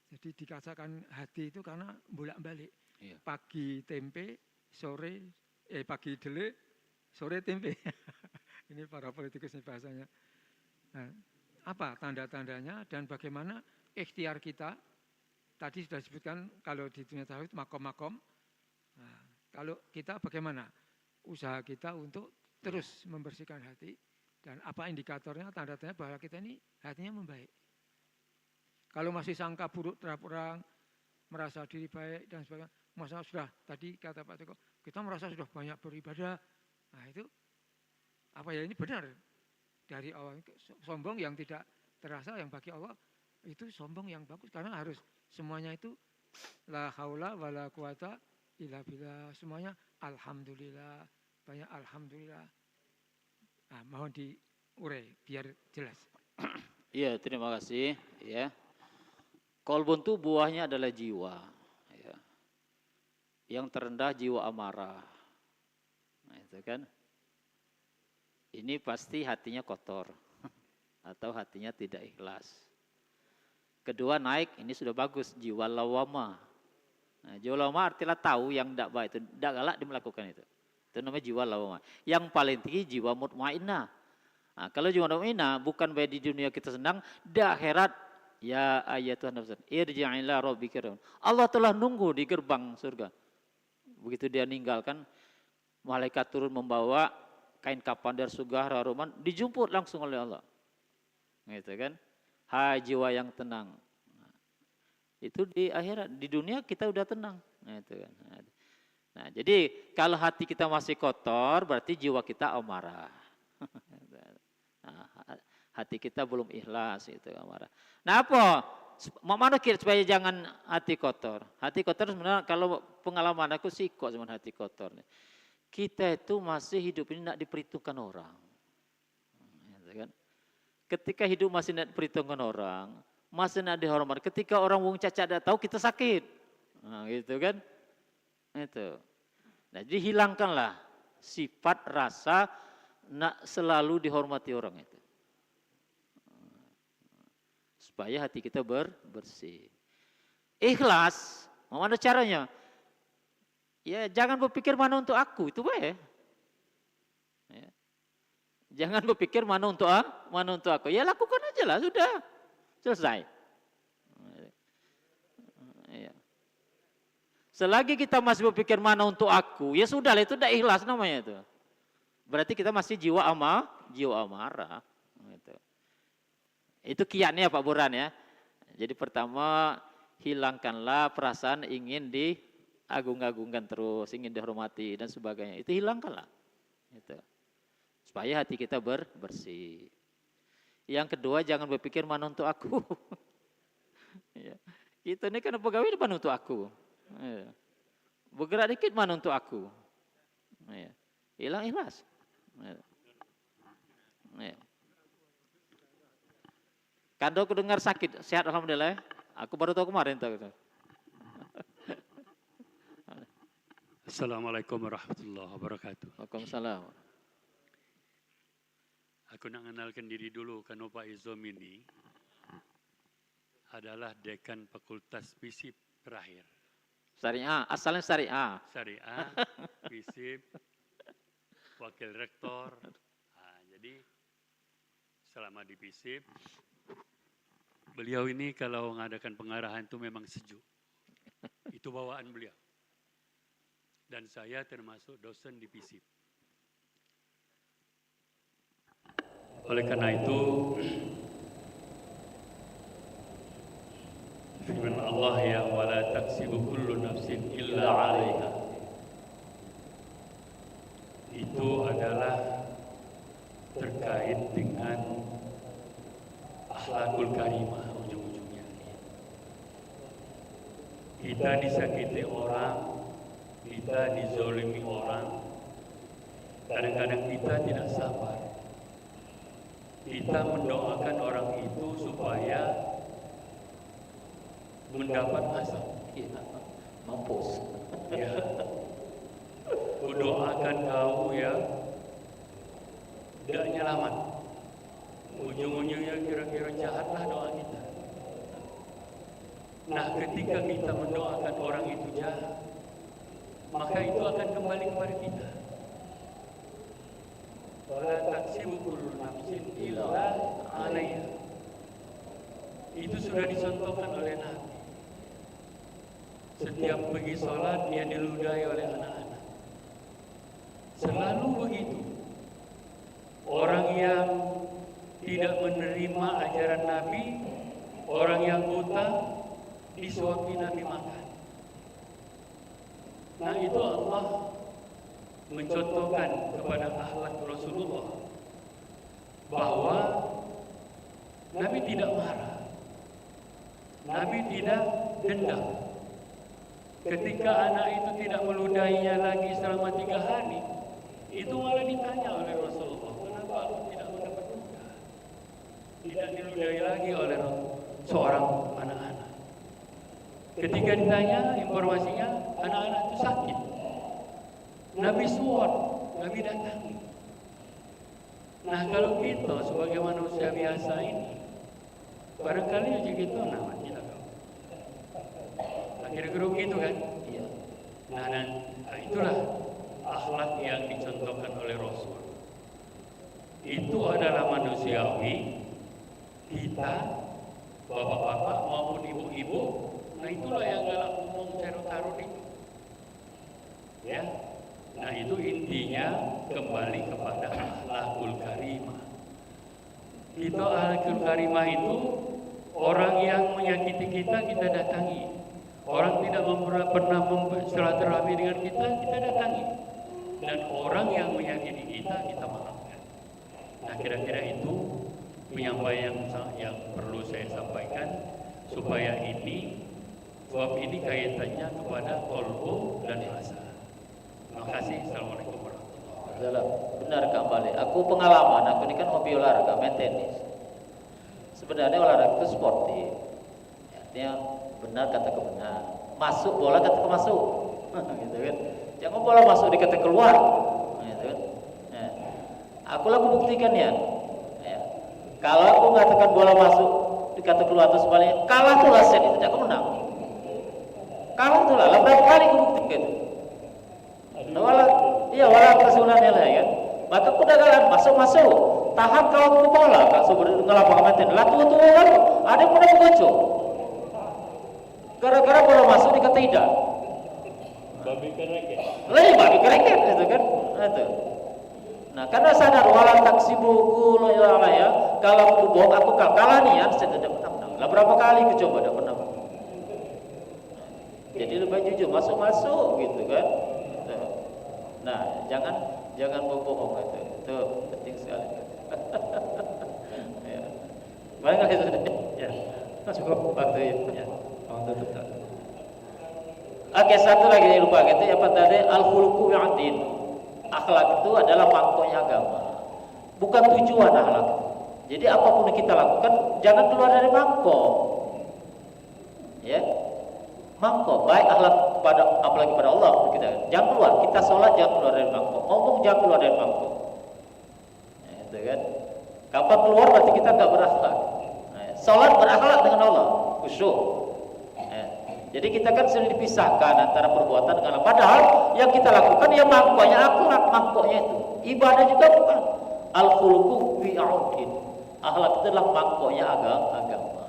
Jadi dikatakan hati itu karena bolak-balik. Iya. Pagi tempe, pagi dele, sore tempe. Ini para politikus ini bahasanya. Nah, apa tanda-tandanya dan bagaimana ikhtiar kita? Tadi sudah disebutkan kalau di dunia tauhid makom-makom. Nah, kalau kita bagaimana usaha kita untuk terus membersihkan hati dan apa indikatornya, tanda-tandanya bahwa kita ini hatinya membaik. Kalau masih sangka buruk terhadap orang, merasa diri baik dan sebagainya, masa sudah tadi kata Pak Teko, kita merasa sudah banyak beribadah. Nah itu apa ya, ini benar dari awal sombong yang tidak terasa, yang bagi Allah itu sombong yang bagus karena harus semuanya itu la haula wala quwata illa billah, semuanya alhamdulillah, banyak alhamdulillah. Nah, mohon diurai biar jelas. Iya, terima kasih. Ya, kolbun itu buahnya adalah jiwa. Ya. Yang terendah jiwa amarah. Nah, itu kan. Ini pasti hatinya kotor atau hatinya tidak ikhlas. Kedua naik, ini sudah bagus, jiwa lawama. Nah, jiwa lawama artinya tahu yang tidak baik itu, tidak galak dia melakukan itu. Itu namanya jiwa lawama. Yang paling tinggi jiwa mutmainnah. Nah, kalau jiwa mutmainnah bukan baik di dunia kita senang, di akhirat ya ayatuhan nafsan irji'i ila rabbika. Allah telah nunggu di gerbang surga. Begitu dia ninggalkan, malaikat turun membawa kain kapan dari surga haruman, dijemput langsung oleh Allah. Gitu kan? Hai jiwa yang tenang. Nah, itu di akhirat, di dunia kita udah tenang. Nah, itu kan. Nah, jadi kalau hati kita masih kotor berarti jiwa kita amarah. Nah, hati kita belum ikhlas itu amarah. Nah, apa? Mana kira supaya jangan hati kotor? Hati kotor sebenarnya kalau pengalaman aku sih kok cuma hati kotor. Kita itu masih hidup ini tidak diperhitungkan orang. Kan? Ketika hidup masih tidak diperhitungkan orang, masih tidak dihormati. Ketika orang wong cacat tidak tahu kita sakit. Nah, gitu kan? Itu. Nah, jadi hilangkanlah sifat rasa nak selalu dihormati orang itu. Supaya hati kita bersih. Ikhlas, mana caranya? Ya jangan berpikir mana untuk aku, itu baik. Ya. Jangan berpikir mana untuk aku. Ya lakukan aja lah, sudah selesai. Ya. Selagi kita masih berpikir mana untuk aku, ya sudah lah, itu tidak ikhlas namanya itu. Berarti kita masih jiwa amarah. Itu kiatnya Pak Burhan ya. Jadi pertama hilangkanlah perasaan ingin diagung-agungkan terus, ingin dihormati dan sebagainya. Itu hilangkanlah. Itu. supaya hati kita bersih. Yang kedua, jangan berpikir mana untuk aku. Ya. Kita ini kan pegawai mana untuk aku. Ya. Bergerak dikit mana untuk aku. Ya. Hilang ikhlas. Ya. Ya. Kado aku dengar sakit, sehat alhamdulillah. Aku baru tahu kemarin tahu. Assalamualaikum warahmatullahi wabarakatuh. Waalaikumsalam. Aku nak kenalkan diri dulu, karena Pak Izom ini adalah dekan Fakultas FISIP terakhir. Syariah, asalnya syariah. Syariah, FISIP, wakil rektor. Nah, jadi selama di FISIP, beliau ini kalau mengadakan pengarahan itu memang sejuk. Itu bawaan beliau. Dan saya termasuk dosen di FISIP. Oleh karena itu, firman Allah ya wala taksibu kullu nafsin illa 'alaiha. Itu adalah terkait dengan akhlakul karimah ujung-ujungnya. Kita disakiti orang, kita dizolimi orang, kadang-kadang kita tidak sabar. Kita mendoakan orang itu supaya mendapat azab. Ya, mampus. Ya. Kudoakan kau ya, tidak nyelamat. Ujung-ujungnya kira-kira jahatlah doa kita. Nah, ketika kita mendoakan orang itu jahat, maka itu akan kembali kepada kita. Wala taksibu kullu nafsin illa 'alaiha. Itu sudah dicontohkan oleh Nabi. Setiap pergi sholat dia diludahi oleh anak-anak. Selalu begitu. Orang yang tidak menerima ajaran Nabi, orang yang buta disuapi Nabi makan. Nah, itu Allah mencontohkan kepada akhlak Rasulullah bahwa Nabi tidak marah, Nabi tidak dendam. Ketika anak itu tidak meludahinya lagi selama 3 hari, itu malah ditanya oleh Rasulullah, kenapa aku tidak mendapat ludah? Tidak diludahi lagi oleh seorang anak-anak. Ketika ditanya informasinya, anak-anak itu sakit. Nabi suat, Nabi datangi. Nah, kalau kita sebagai manusia biasa ini, barangkali aja gitu nama kita kau. Akhirnya begitu kan? Iya. Nah, itulah akhlak yang dicontohkan oleh Rasul. Itu adalah manusiawi. Kita, bapak-bapak maupun ibu-ibu, nah itulah yang galak umum taruh itu. Ya. Nah, itu intinya kembali kepada akhlakul karimah. Kita akhlakul karimah itu orang yang menyakiti kita datangi. Orang tidak pernah bersilaturahmi dengan kita datangi. Dan orang yang menyakiti kita maafkan. Nah, kira-kira itu penyampaian yang perlu saya sampaikan supaya ini, sebab ini kaitannya kepada qalbu dan rasa. Terima kasih. Assalamualaikum warahmatullahi wabarakatuh. Benar kembali. Aku pengalaman, aku ini kan hobi olahraga, main tenis. Sebenarnya olahraga itu sportif. Artinya benar kata benar. Masuk bola kata masuk. Gitu kan. Jangan bola masuk dikata keluar. Gitu kan. Ya. Aku buktikan ya. Kalau aku mengatakan bola masuk dikata keluar atau sebaliknya, kalah tuh lah set itu, jangan menang. Kalah tuh lah, berapa kali aku buktikan itu. Walau kesulitannya lah ya. Maka kudagalan masuk, tahan kalau ke bola, kak sumber ngelapang meten, laku tuh ada yang pernah mengoco. Gara-gara bola masuk dikata tidak. Babi kereket itu kan, itu. Nah, karena sadar wala taksibuku ya, kalau aku bohong aku kalah nih ya, saya tidak pernah menang. Lah berapa kali aku coba tidak pernah menang. Jadi lebih jujur, masuk gitu kan. Nah, jangan berbohong itu itu penting sekali. Ya. Barangkali sudah. Ya. Cukup waktu itu. Ya. Oke, satu lagi yang lupa gitu apa tadi al-khuluqu ya'din. Akhlak itu adalah mangkoknya agama. Bukan tujuan akhlak. Jadi apapun yang kita lakukan jangan keluar dari mangkok. Ya. Mangkok baik akhlak kepada apalagi kepada Allah kita. Jangan keluar. Kita sholat jangan keluar dari mangkok. Ngomong jangan keluar dari mangkok. Ya, itu kan. Kapan keluar berarti kita enggak berakhlak. Nah, sholat berakhlak dengan Allah, khusyuk. Jadi kita kan sudah dipisahkan antara perbuatan dengan padahal yang kita lakukan ya mangkoknya akhlak, mangkoknya itu. Ibadah juga bukan. Al-khuluqu bi'audin. Akhlak itu adalah mangkoknya agama.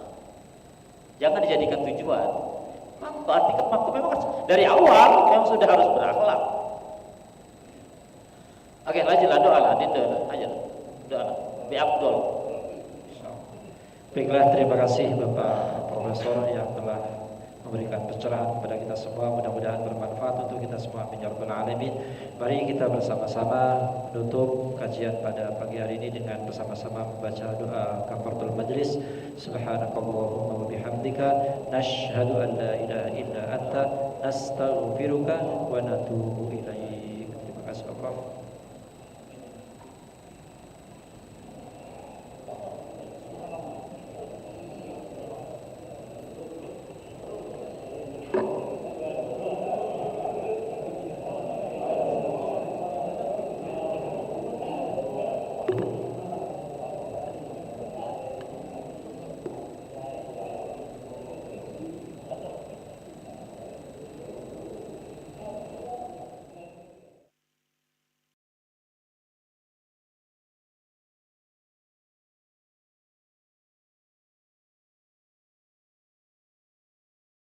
Jangan dijadikan tujuan. Mangkok artinya mangkok memang dari awal yang sudah harus berakhlak. Oke, lanjutlah doa lah, aja. Doa. Bi Abdul. Baiklah, terima kasih Bapak Profesor yang telah memberikan pencerahan kepada kita semua, mudah-mudahan bermanfaat untuk kita semua amin ya rabbal alamin. Mari kita bersama-sama menutup kajian pada pagi hari ini dengan bersama-sama membaca doa kafaratul majlis. Subhanakallahumma wa bihamdika nasyhadu an la ilaha illa anta nastaghfiruka wa natubu ilaik. Terima kasih Prof.